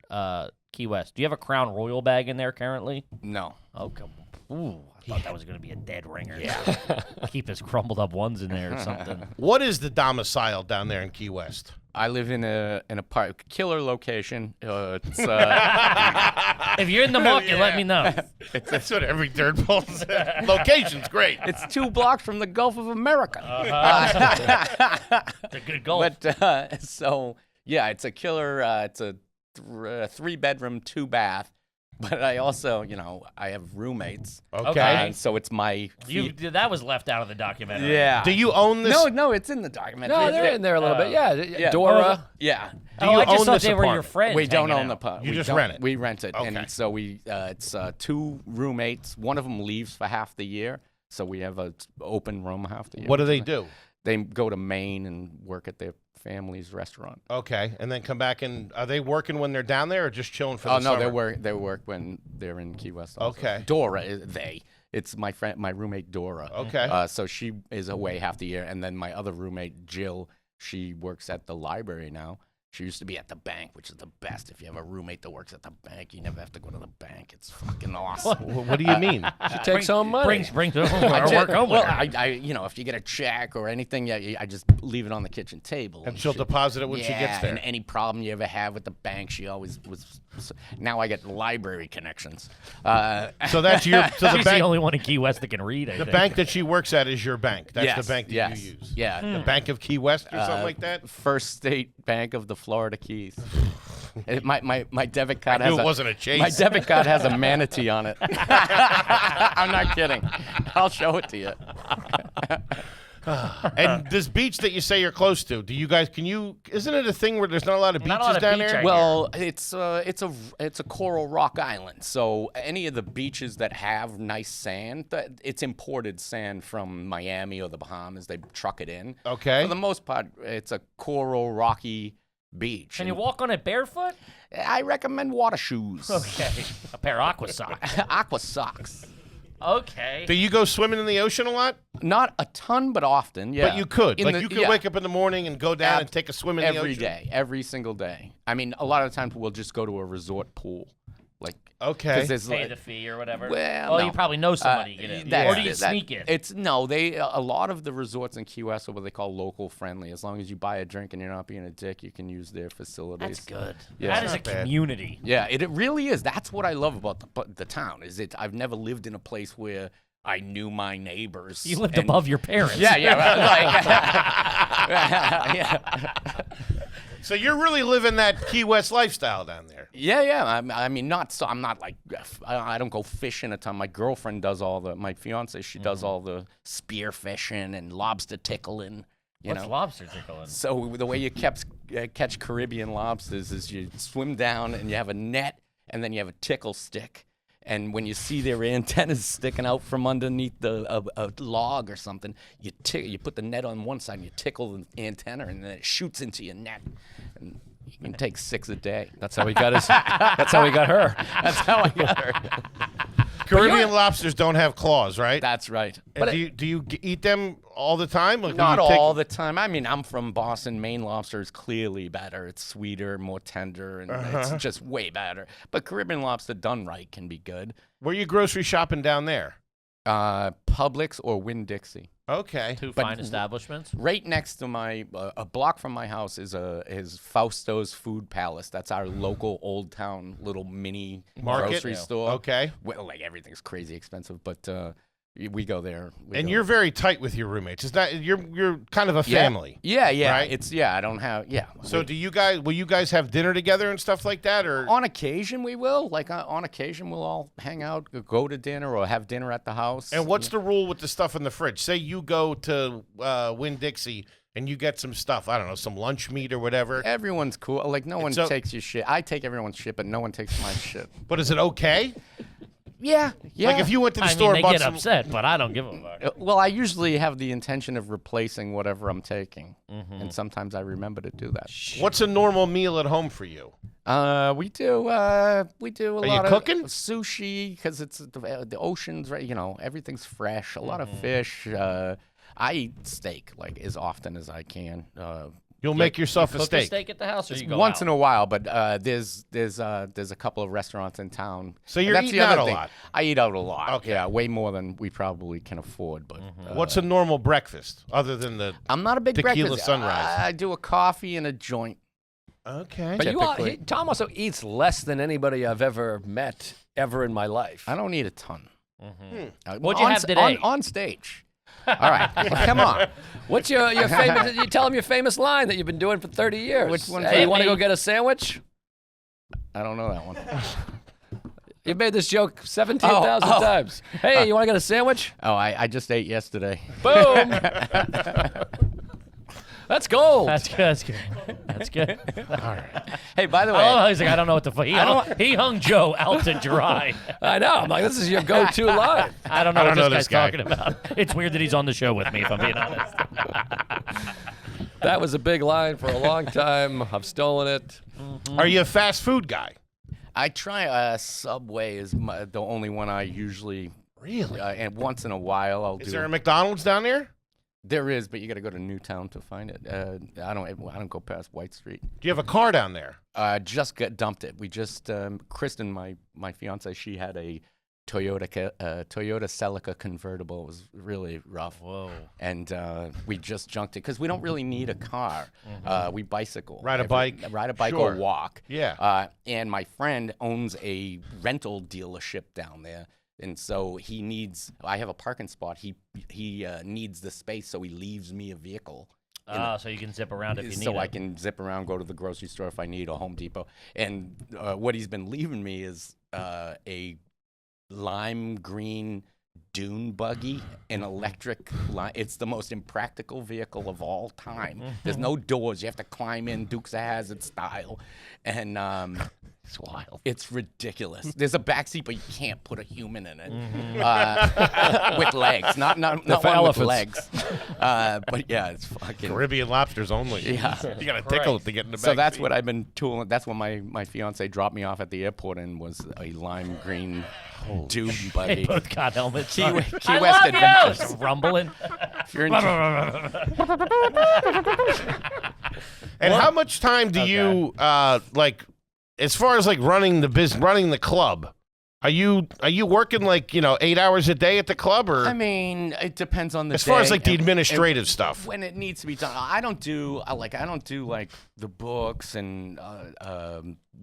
Key West? Do you have a Crown Royal bag in there currently? No. Oh, come on. Ooh, I thought that was going to be a dead ringer. Yeah. Keep his crumbled up ones in there or something. What is the domicile down there in Key West? I live in a killer location. It's If you're in the market, let me know. That's what every dirtball says. Location's great. it's 2 blocks from the Gulf of America. It's a good goal. But so yeah, it's a killer. It's a 3-bedroom, 2-bath. But I also, I have roommates. Okay. So it's my. That was left out of the documentary. Yeah. Do you own this? No, it's in the documentary. No, they're in there a little bit. Yeah, yeah. Dora. Yeah. Do you I just own thought this they were your apartment? friends. We don't hanging own the out. pub. You We just don't- rent it? We rent it, Okay. and so it's 2 roommates. One of them leaves for half the year, so we have an open room half the year. What do they do? They go to Maine and work at their family's restaurant. Okay, and then come back and are they working when they're down there or just chilling for Oh the no, summer? they work when they're in Key West. Also. Okay. Dora, it's my roommate Dora. Okay. So she is away half the year, and then my other roommate Jill, she works at the library now. She used to be at the bank, which is the best. If you have a roommate that works at the bank, you never have to go to the bank. It's fucking awesome. What do you mean? She takes home money. Brings home or work home with Well, her. if you get a check or anything, I just leave it on the kitchen table. And she'll deposit it when she gets there. And any problem you ever have with the bank, she always was. Now I get library connections. So that's your. So the She's the bank. only one in Key West that can read. I The think. bank that she works at is your bank. That's Yes, the bank that yes, you use. Yeah. The Bank of Key West or something like that. First State Bank of the Florida Keys. My debit card I knew has it wasn't a chase. My debit card has a manatee on it. I'm not kidding. I'll show it to you. And this beach that you say you're close to, do you guys? Isn't it a thing where there's not a lot of beaches Not a lot of down beach there? right Well, it's a coral rock island. So any of the beaches that have nice sand, it's imported sand from Miami or the Bahamas. They truck it in. Okay. For the most part, it's a coral rocky beach. Can you And walk on it barefoot? I recommend water shoes. Okay. A pair of aqua socks. Aqua socks. Okay. Do you go swimming in the ocean a lot? Not a ton, but often. Yeah. But you could. In Like the- you could yeah. wake up in the morning and go down and take a swim in the every ocean. day, every single day. I mean, a lot of times we'll just go to a resort pool, like. Okay. 'cause there's Pay like- the fee or whatever. Well, no. You probably know somebody to get in. That's Or do you it. That- sneak in? It's no, a lot of the resorts in Key West are what they call local friendly. As long as you buy a drink and you're not being a dick, you can use their facilities. That's good. Yeah. That is a Not bad. community. Yeah, it really is. That's what I love about the town. I've never lived in a place where I knew my neighbors. You lived and- above your parents. Yeah, yeah. So you're really living that Key West lifestyle down there. Yeah. I mean, not so. I'm not like I don't go fishing a ton. My girlfriend does my fiance. She does all the spear fishing and lobster tickling. You What's know. lobster tickling? So the way you catch Caribbean lobsters is you swim down and you have a net and then you have a tickle stick. And when you see their antennas sticking out from underneath a log or something, you put the net on one side and you tickle the antenna, and then it shoots into your net. And you can take 6 a day. That's how he got his. That's how he got her. That's how I got her. Caribbean lobsters don't have claws, right? That's right. And do you eat them all the time? Like, Not will you all the time. I mean, I'm from Boston. Maine lobster is clearly better. It's sweeter, more tender, and it's just way better. But Caribbean lobster done right can be good. Were you grocery shopping down there? Publix or Winn-Dixie. Okay. Two But- fine establishments. Right next to a block from my house is Fausto's Food Palace. That's our local Old Town little mini Market? grocery Yeah. store. Okay. Well, like everything's crazy expensive, but we go there. And you're very tight with your roommates. It's not you're kind of a family. Yeah. Right? I don't have So will you guys have dinner together and stuff like that, or On occasion, we will. Like on occasion, we'll all hang out, go to dinner, or have dinner at the house. And what's the rule with the stuff in the fridge? Say you go to Winn-Dixie and you get some stuff. I don't know, some lunch meat or whatever. Everyone's cool. Like no one So- takes your shit. I take everyone's shit, but no one takes my shit. But is it okay? Yeah. Like if you went to the I store mean, and they bought get some. upset, but I don't give a fuck. Well, I usually have the intention of replacing whatever I'm taking, Mm-hmm. and sometimes I remember to do that. What's a normal meal at home for you? We do a you lot cooking? of sushi because it's the oceans, right? You know, everything's fresh. A lot Mm-hmm. of fish. I eat steak like as often as I can. You'll make yourself a Cook steak. at the house, or you go Once out? in a while, but there's a couple of restaurants in town. So you're That's eating the other out a thing. lot. I eat out a lot. Okay. Yeah, way more than we probably can afford. But What's a normal breakfast other than the I'm not a big tequila breakfast. sunrise? I do a coffee and a joint. Okay. But Typically. Tom also eats less than anybody I've ever met ever in my life. I don't eat a ton. What'd you have today? On stage. All right, come on. What's your famous? You tell him your famous line that you've been doing for 30 years. Which one? Hey, you want to Hit go me. get a sandwich? I don't know that one. You made this joke 17,000 times. Hey, you want to get a sandwich? Oh, I just ate yesterday. Boom. That's gold. That's good. That's good. That's good. Hey, by the way, I love how he's like, I don't know what the fuck. He hung Joe out to dry. I know. I'm like, this is your go-to line. I don't know I what don't know this this guy's guy. talking about. It's weird that he's on the show with me, if I'm being honest. That was a big line for a long time. I've stolen it. Are you a fast food guy? I try Subway is the only one I usually. Really? And once in a while I'll Is do. there a McDonald's down there? There is, but you got to go to Newtown to find it. I don't go past White Street. Do you have a car down there? Just dumped it. We just Kristen, my fiance, she had a Toyota Celica convertible. It was really rough. Whoa. And we just junked it because we don't really need a car. We bicycle. Ride a bike? Ride a bike Sure. or walk. Yeah. And my friend owns a rental dealership down there. And so I have a parking spot. He needs the space, so he leaves me a vehicle. So you can zip around if you need So it. I can zip around, go to the grocery store if I need, or Home Depot. And what he's been leaving me is a lime green dune buggy, an electric it's the most impractical vehicle of all time. There's no doors. You have to climb in Dukes of Hazzard style. And It's wild. it's ridiculous. There's a back seat, but you can't put a human in it with legs, not one with elephants. legs. But yeah, it's fucking. Caribbean lobsters only. Yeah. You got to tickle it to get in the back. So that's seat. what I've been tooling. That's when my fiance dropped me off at the airport and was a lime green dune They buggy. both got helmets. Key on. West I love Adventures. you! Just rumbling. If you're in, And how much time do you like, as far as like running the business, running the club? Are you working like 8 hours a day at the club, or I mean, it depends on the as far as day like the and- administrative stuff? when it needs to be done. I don't do like the books and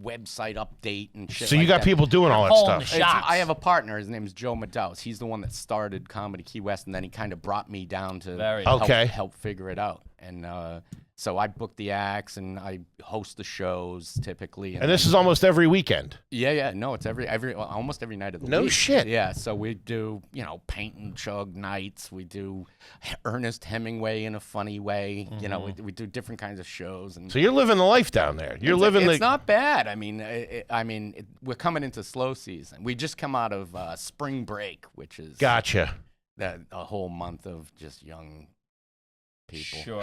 website update and shit. So you like got that. people doing all that Calling stuff. the It's- shots. I have a partner. His name is Joe Madaus. He's the one that started Comedy Key West, and then he kind of brought me down to Very help, Okay. help figure it out. And so I book the acts and I host the shows typically. And this is almost every weekend. yeah. No, it's almost every night of the No week. shit. Yeah. So we do paint and chug nights. We do Ernest Hemingway in a funny way. We do different kinds of shows. And So you're living the life down there. You're living it's the. not bad. I mean, we're coming into slow season. We just come out of spring break, which is Gotcha. a whole month of just young people. Sure.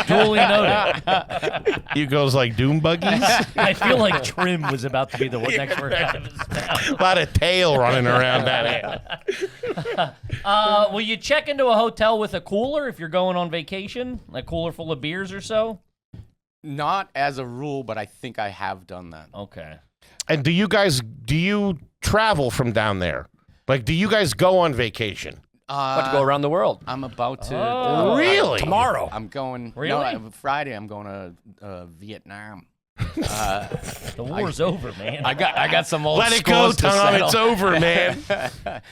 Duly noted. You goes like doom buggies. I feel like trim was about to be the next word out of his mouth. A lot of tail running around that end. Will you check into a hotel with a cooler if you're going on vacation? A cooler full of beers or so? Not as a rule, but I think I have done that. Okay. And do you travel from down there? Like, do you guys go on vacation? About to go around the world. I'm about to. Oh. Really? Tomorrow. I'm going. Really? No, Friday. I'm going to Vietnam. The war's over, man. I got some old. Let it go, Tom. It's over, man.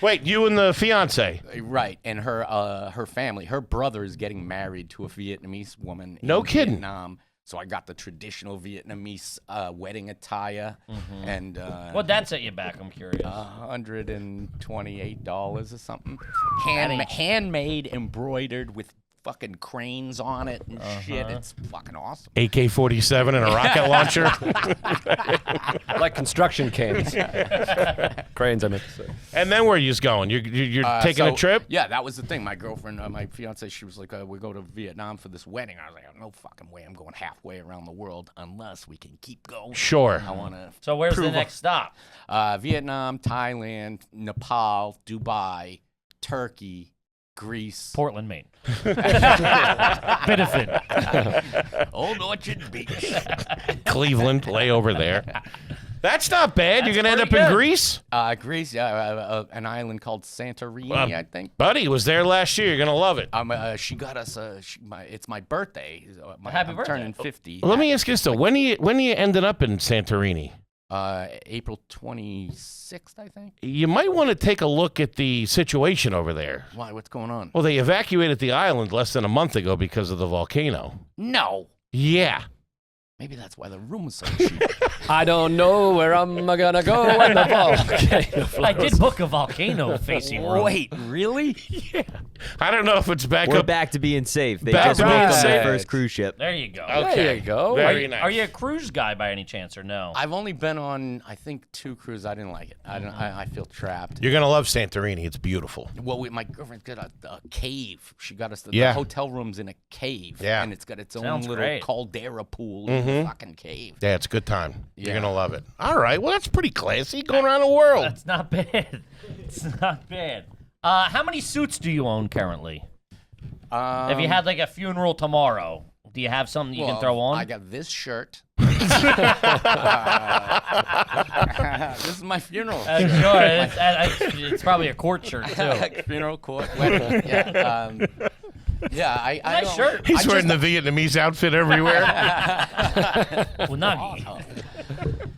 Wait, you and the fiance? Right, and her family, her brother is getting married to a Vietnamese woman. No in kidding. Vietnam. So I got the traditional Vietnamese wedding attire, and What'd that set you back? I'm curious. $128 or something. Handmade, embroidered with fucking cranes on it and shit. It's fucking awesome. AK-47 and a rocket launcher. Like construction cranes. Cranes, I meant to say. And then where are you going? You're taking a So, trip? Yeah, that was the thing. My girlfriend, my fiance, she was like, we go to Vietnam for this wedding. I was like, no fucking way. I'm going halfway around the world unless we can keep going. Sure. I want to. So where's the next stop? Vietnam, Thailand, Nepal, Dubai, Turkey, Greece. Portland, Maine. Benefit. Old Orchard Beach. Cleveland, lay over there. That's not bad. You're going to end up pretty in good. Greece? Greece, an island called Santorini, I think. Buddy was there last year. You're going to love it. She got us. It's my birthday. Happy I'm birthday. turning 50. Well, let me ask you this, though. When are you ending up in Santorini? April 26th, I think. You might want to take a look at the situation over there. Why? What's going on? Well, they evacuated the island less than a month ago because of the volcano. No. Yeah. Maybe that's why the room was so cheap. I don't know where I'm gonna go when the volcano I flows. did book a volcano-facing room. Wait, really? I don't know if it's back We're up. back to being safe. They Back just to moved being on their safe. first cruise ship. There you go. Okay. There you go. Very nice. Are you a cruise guy by any chance, or no? I've only been on, I think, 2 cruises. I didn't like it. I feel trapped. You're going to love Santorini. It's beautiful. Well, my girlfriend's got a cave. She got us the Yeah. hotel room's in a cave. Yeah. And it's got its own Sounds little great. caldera pool in the fucking cave. Yeah, it's a good time. You're Yeah. going to love it. All right. Well, that's pretty classy. Going around the world. That's not bad. It's not bad. How many suits do you own currently? If you had like a funeral tomorrow, do you have something you can throw on? I got this shirt. This is my funeral. Sure. It's probably a court shirt too. Funeral court. Wedding. Yeah. Yeah, I Nice don't- shirt. He's I wearing just- the Vietnamese outfit everywhere. Well, not me.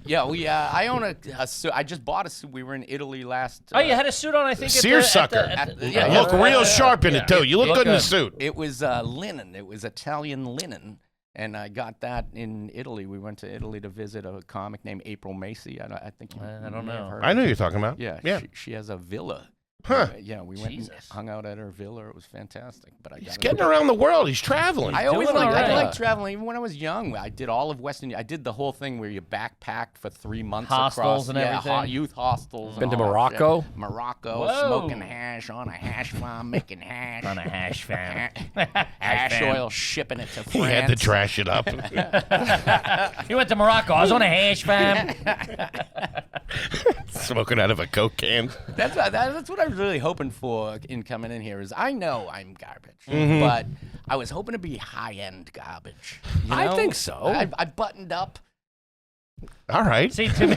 Yeah, I own a suit. I just bought a suit. We were in Italy last. Oh, you had a suit on, I think. Seersucker. Yeah, Look real sharp in it, too. You look good in the suit. It was linen. It was Italian linen. And I got that in Italy. We went to Italy to visit a comic named April Macy. I think you I don't may have know. heard I of know her. who you're talking about. Yeah, she has a villa. Huh. Yeah, we went and Jesus. hung out at her villa. It was fantastic. But I He's got getting around the world. He's traveling. I always doing liked, all I right. liked traveling. Even when I was young, I did all of Western. I did the whole thing where you backpacked for 3 months Hostels across, and everything? youth hostels. Been and to all that Morocco? shit. Morocco, Whoa. smoking hash on a hash farm, making hash. On a hash fan. Hash fam. oil, shipping it to France. He had to trash it up. You went to Morocco. I was on a hash farm. Smoking out of a Coke can. That's what I was really hoping for in coming in here. Is I know I'm garbage, Mm-hmm. but I was hoping to be high end garbage. You I know? think so. I buttoned up. All right. See, to me,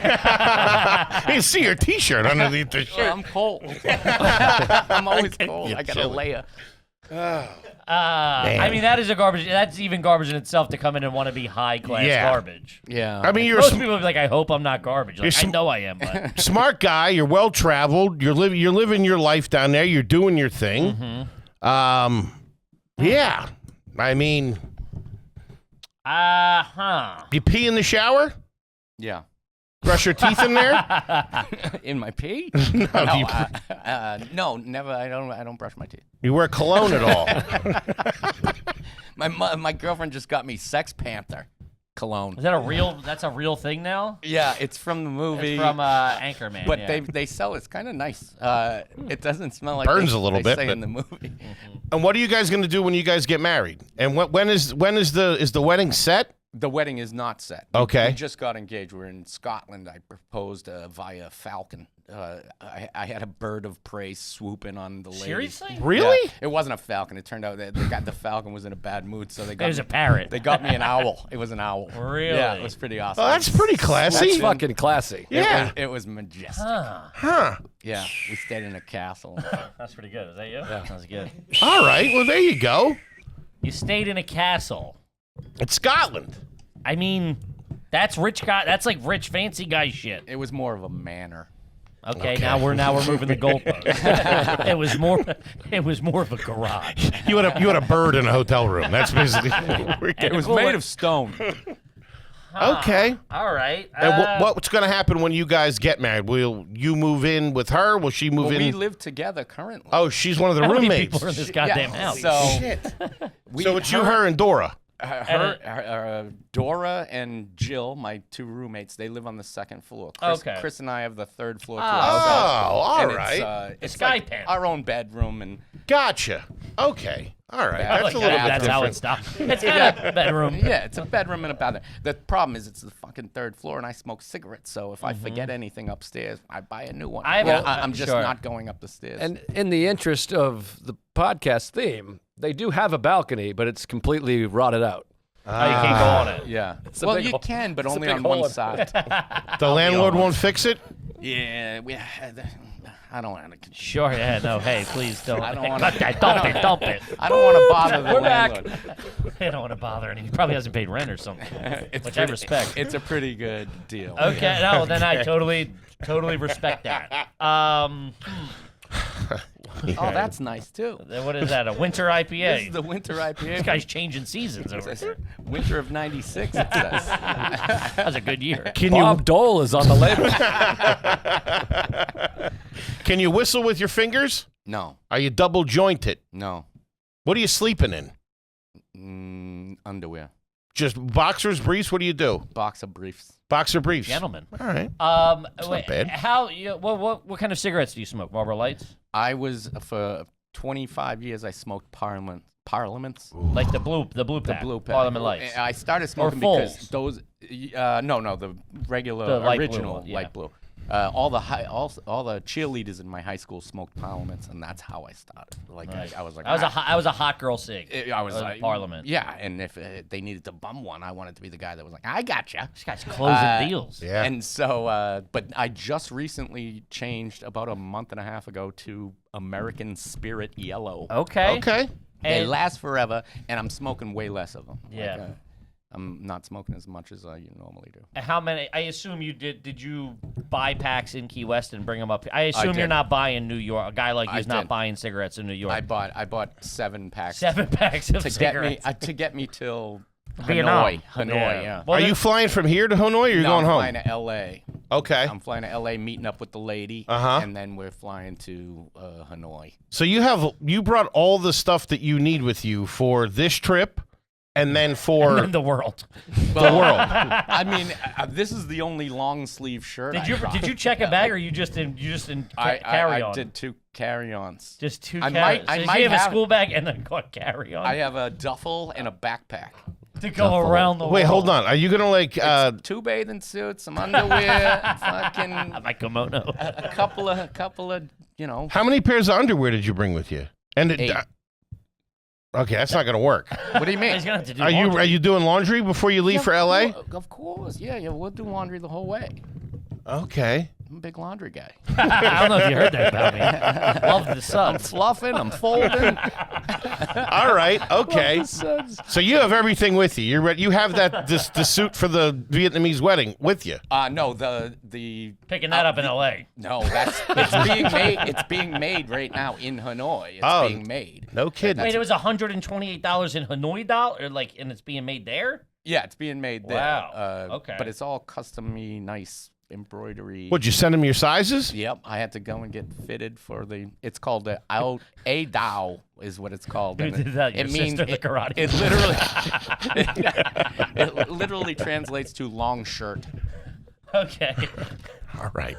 You see your T-shirt underneath the Well, shirt. I'm cold. I'm always cold. You're I got a chilly. layer. I mean, that is a garbage. That's even garbage in itself to come in and want to be high class Yeah. garbage. Yeah. I mean, you're Most a people would be like, I hope I'm not garbage. Like, I know I am, but smart guy. You're well traveled. You're living your life down there. You're doing your thing. Yeah. I mean, you pee in the shower? yeah. Brush your teeth in there? In my pee? No, No, you, no, never. I don't brush my teeth. you wear cologne at all? My girlfriend just got me Sex Panther cologne. is that a real? That's a real thing now. Yeah, it's from the movie. It's from Anchorman. But yeah. they sell it's kind of nice. It doesn't smell like Burns they, a little they bit, say but- in the movie. And what are you guys going to do when you guys get married? And when is the wedding set? The wedding is not set. Okay. We just got engaged. We're in Scotland. I proposed via Falcon. I had a bird of prey swoop in on the lady. Seriously? Really? Yeah, it wasn't a falcon. It turned out that the falcon was in a bad mood, so they got It was me, a parrot. They got me an owl. It was an owl. Really? Yeah, it was pretty awesome. Oh, that's pretty classy. That's fucking classy. Yeah. It was majestic. Huh. Yeah, we stayed in a castle. That's pretty good. Is that you? Yeah. That's good. All right. Well, there you go. You stayed in a castle. It's Scotland. I mean, that's rich guy. That's like rich fancy guy shit. It was more of a manor. Okay, now we're moving the goalpost. It was more of a garage. You had a bird in a hotel room. That's basically what we're It getting. was made of stone. Okay. All right. And what's going to happen when you guys get married? Will you move in with her? Will she move Well, we in? live together currently. Oh, she's one of the How many roommates. people are in this goddamn house? So, So it's you, her, and Dora. Dora and Jill, my 2 roommates, they live on the 2nd floor. Chris and I have the 3rd floor to ourselves. all And right. It's Sky like pen. our own bedroom, and Gotcha. Okay. All right. Yeah, That's a little bit That's how different. it stops. It's kind of bedroom. yeah, it's a bedroom and a bathroom. The problem is it's the fucking 3rd floor, and I smoke cigarettes. So if I forget anything upstairs, I buy a new one. I'm just not going up the stairs. And in the interest of the podcast theme, they do have a balcony, but it's completely rotted out. You can't go on it. yeah, a well, big you hole. can, but It's a only big on hole one in- side. The landlord won't fix it? yeah, I don't want to. Sure, yeah, no, hey, please don't. I don't wanna- Cut that, dump it. I don't want to bother the We're back. landlord. I don't want to bother any. He probably hasn't paid rent or something, which I respect. It's a pretty good deal. Okay, no, then I totally respect that. Oh, that's nice too. What is that? A winter This IPA? is the winter IPA. This guy's changing seasons over It here. says winter of '96. It says. That was a good year. Can Bob Dole is on the label. Can you whistle with your fingers? No, Are you double jointed? no. What are you sleeping in? Underwear, Just boxers, briefs? What do you do? boxer briefs. Boxer briefs. Gentlemen. All right. Wait, bad. How? What kind of cigarettes do you smoke? Marlboro Lights? I was for 25 years. I smoked Parliaments. Like the blue pack? Blue pack. Parliament Lights. I started smoking Fulls. because those. No, the regular The light blue original one, yeah. light blue. All the cheerleaders in my high school smoked Parliaments, and that's how I started. Like Nice. I was like, I was a hot girl cig. I was of like, Parliament. Yeah, and if they needed to bum one, I wanted to be the guy that was like, I gotcha. This guy's closing deals. Yeah. And so, but I just recently changed about a month and a half ago to American Spirit Yellow. Okay. Okay. They And- last forever, and I'm smoking way less of them. Yeah. Like, I'm not smoking as much as I normally do. How many? I assume you did. Did you buy packs in Key West and bring them up? I assume you're did. not buying New York. A guy like you I is not did. buying cigarettes in New York. I bought 7 packs 7 packs of to cigarettes. get me till Vietnam. Hanoi, yeah. Well, Are you flying from here to Hanoi or you're No, going I'm home? flying to L.A. Okay. I'm flying to L.A. meeting up with the lady, Uh-huh. and then we're flying to Hanoi. So you brought all the stuff that you need with you for this trip and then for in the world. the world. I mean, this is the only long sleeve shirt. Did you check a bag or you just in carry on? I did 2 carry-ons. Just 2 I carry. might- So I you might have a have- school bag and then go carry on I have a duffel and a backpack. to go around the world. Wait, hold on. Are you going to like 2 bathing suits, some underwear, fucking My kimono. a couple of, how many pairs of underwear did you bring with you? And 8. Okay, that's not going to work. What do you mean? He's gonna have to do Are laundry. you doing laundry before you leave for LA? Of course, yeah, we'll do laundry the whole way. Okay. I'm a big laundry guy. I don't know if you heard that about me. Love the I'm subs. fluffing, I'm folding. All right. Okay. So you have everything with you. You're ready. You have the suit for the Vietnamese wedding with you. No, the Picking that up in L.A. no, it's being made. It's being made right now in Hanoi. It's being made. No kidding. Wait, it was $128 in Hanoi dollar, and it's being made there. Yeah, it's being made there. Wow. Okay. But it's all custom-y, nice embroidery. Would you send them your sizes? Yep, I had to go and get fitted for the. It's called the a dao is what it's called. Who and did that? Your sister, the karate It literally, it literally translates to long shirt. Okay. All right.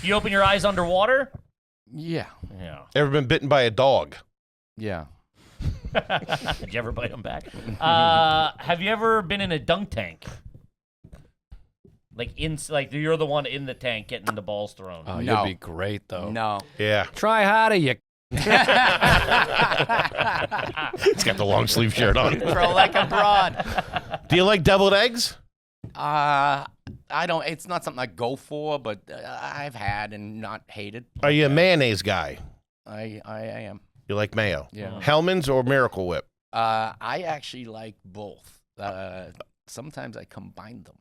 You open your eyes underwater? Yeah, Yeah. Ever been bitten by a dog? yeah. Did you ever bite them back? Have you ever been in a dunk tank? Like you're the one in the tank getting the balls thrown. Oh, No. you'd be great, though. No. Yeah. Try harder, you. It's got the long sleeve shirt on. Throw like a broad. Do you like deviled eggs? I don't. It's not something I go for, but I've had and not hated. Are you a mayonnaise guy? I am. You like mayo? Yeah. Hellman's or Miracle Whip? I actually like both. Sometimes I combine them.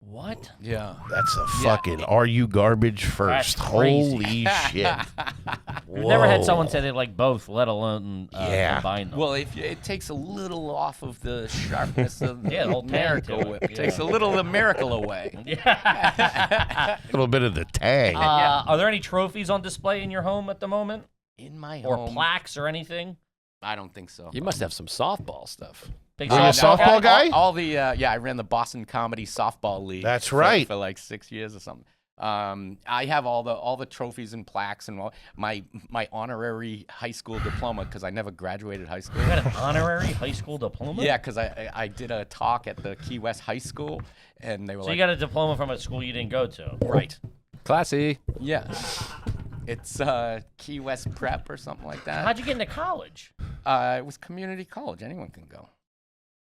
What? Yeah. That's a fucking are you garbage first? That's crazy. Holy shit. I've never had someone say they like both, let alone combine them. Well, it takes a little off of the sharpness of the Yeah, the whole tang Miracle to it, Whip. yeah. Takes a little of the miracle away. A little bit of the tang. Are there any trophies on display in your home at the moment? In my Or home, plaques or anything? I don't think so. You must have some softball stuff. Big Were you a softball guy? All the I ran the Boston Comedy Softball League. That's right. For like 6 years or something. I have all the trophies and plaques and my honorary high school diploma because I never graduated high school. You got an honorary high school diploma? Yeah, because I did a talk at the Key West High School, and they were So like, you got a diploma from a school you didn't go to? right. Classy. Yeah. It's Key West Prep or something like that. How'd you get into college? It was community college. Anyone can go.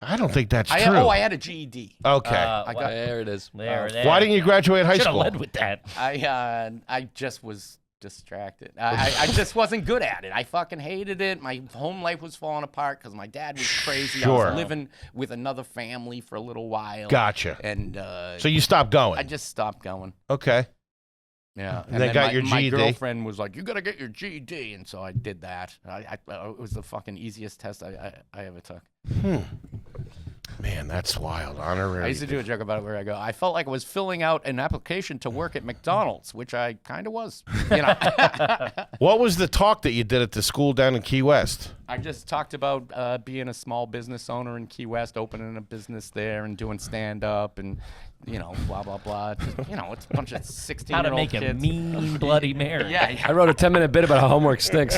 I don't think that's true. I had a GED. Okay. I got. There it is. There. Why didn't you graduate high Should have school? led with that. I just was distracted. I just wasn't good at it. I fucking hated it. My home life was falling apart because my dad was crazy. I Sure. was living with another family for a little while. Gotcha. And So you stopped going. I just stopped going. Okay. Yeah. And then got your my GED? girlfriend was like, "You gotta get your GED," and so I did that. It was the fucking easiest test I ever took. Man, that's wild. I Honorary. used to do a joke about it where I go, I felt like I was filling out an application to work at McDonald's, which I kind of was. You know, What was the talk that you did at the school down in Key West? I just talked about being a small business owner in Key West, opening a business there, and doing stand up, and blah blah blah. Just, it's a bunch of 16-year-old How to make kids. a mean Bloody Mary. Yeah. I wrote a 10-minute bit about how homework stinks.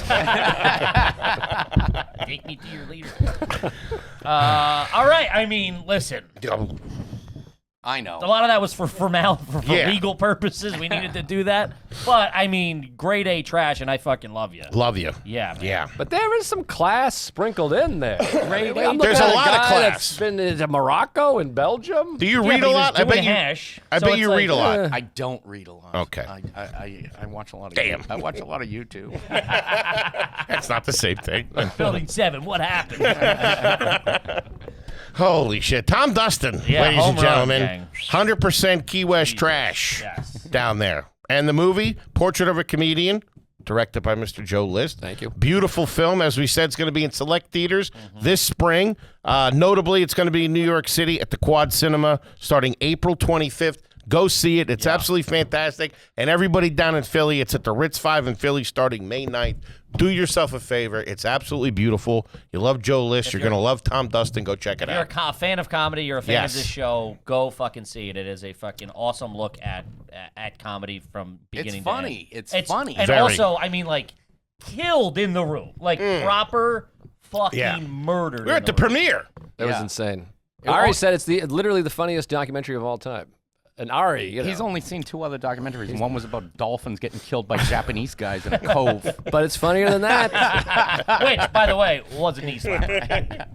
Take me to your leader. All right. I mean, listen. I know. A lot of that was for Yeah. legal purposes. We needed to do that. But, I mean, grade A trash, and I fucking love you. Love you. Yeah, man. Yeah. But there is some class sprinkled in there. Grade I'm A. looking There's at a lot of guy class. That's been to Morocco and Belgium. Do you Yeah, read but a he lot? was I doing bet you. hash, I so bet it's you like, read a lot. I don't read a lot. Okay. I watch a lot of Damn. I watch a lot of YouTube. That's not the same thing. Building 7, what happened? Holy shit. Tom Dustin, Yeah, ladies home and run, gentlemen. gang. 100% Key West trash Yes. down there. And the movie, Portrait of a Comedian, directed by Mr. Joe List. Thank you. Beautiful film. As we said, it's going to be in select theaters this spring. Notably, it's going to be in New York City at the Quad Cinema starting April 25th. Go see it. It's absolutely fantastic. And everybody down in Philly, it's at the Ritz 5 in Philly starting May 9th. Do yourself a favor. It's absolutely beautiful. You love Joe List. You're going to love Tom Dustin. Go check it You're out. a fan of comedy. You're a fan Yes. of this show. Go fucking see it. It is a fucking awesome look at comedy from beginning It's to funny. end. It's funny. And Very. also, I mean, like, killed in the room. Like, proper fucking Yeah. murdered. We're in at the room. premiere. That was Yeah. insane. It Ari wa- said it's literally the funniest documentary of all time. And Ari, He's only seen 2 other documentaries. One was about dolphins getting killed by Japanese guys in a cove. but it's funnier than that. Which, by the way, was a knee slap.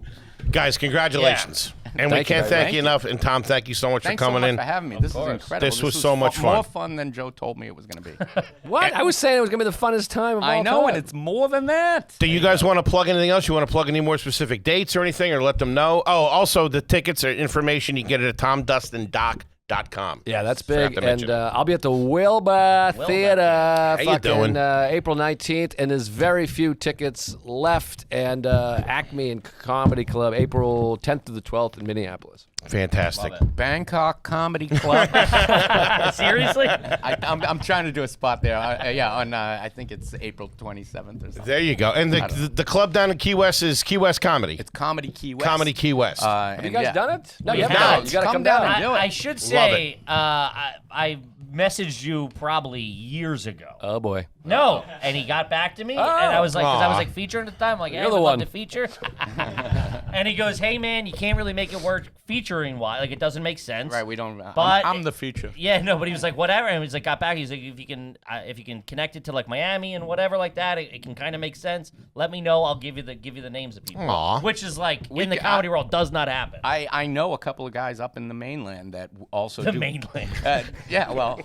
Guys, congratulations. And we Thank you can't very thank much. you enough. And Tom, thank you so much Thanks for coming so much in. for having me. This is course. incredible. This was so much fun. More fun than Joe told me it was going to be. What? I was saying it was going to be the funnest time of all I time. know, and it's more than that. Do you guys want to plug anything else? You want to plug any more specific dates or anything, or let them know? Oh, also the tickets or information you can get it at TomDustinDoc.com. Yeah, that's Forgot big. to And mention. I'll be at the Wilbur Theater you doing? April 19th, and there's very few tickets left. And Acme and Comedy Club, April 10th to the 12th in Minneapolis. Fantastic. Bangkok Comedy Club. Seriously? I'm trying to do a spot there. On I think it's April 27th or something. There you go. And the club down in Key West is Key West Comedy. It's Comedy Key West. Comedy Key West. Have you guys done it? No, you have haven't not. done it. You got to Come come down down. and do it. I should say, I messaged you probably years ago. Oh, boy. No, and he got back to me, and I was like, because I was Aw. like featuring at the time, like, hey, You're I the would love one. to feature. And he goes, hey man, you can't really make it work featuring wise, like it doesn't make sense. Right, we don't. But- I'm the feature. Yeah, no, but he was like, whatever, and he's like, got back. He's like, if you can connect it to like Miami and whatever like that, it can kind of make sense. Let me know. I'll give you the names of people. Aw. Which is like in the ca- comedy world does not happen. I know a couple of guys up in the mainland that also The do. mainland. Yeah, well,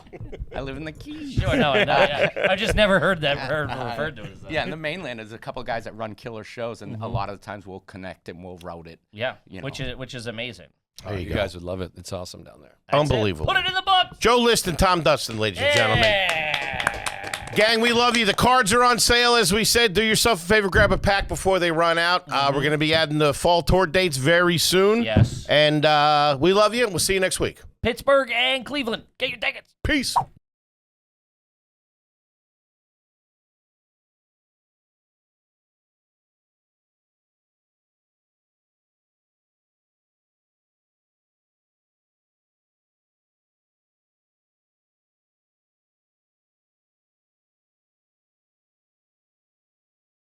I live in the Keys. Sure, no, yeah. I just never heard that referred to as that. Yeah, in the mainland, there's a couple of guys that run killer shows, and a lot of the times we'll connect and we'll route it. Yeah, You which is amazing. There You go. guys would love it. It's awesome down there. That's it. Unbelievable. Put it in the book. Joe List and Tom Dustin, ladies and gentlemen. Yeah. Gang, we love you. The cards are on sale, as we said. Do yourself a favor, grab a pack before they run out. We're going to be adding the fall tour dates very soon. Yes. And we love you, and we'll see you next week. Pittsburgh and Cleveland. Get your tickets. Peace.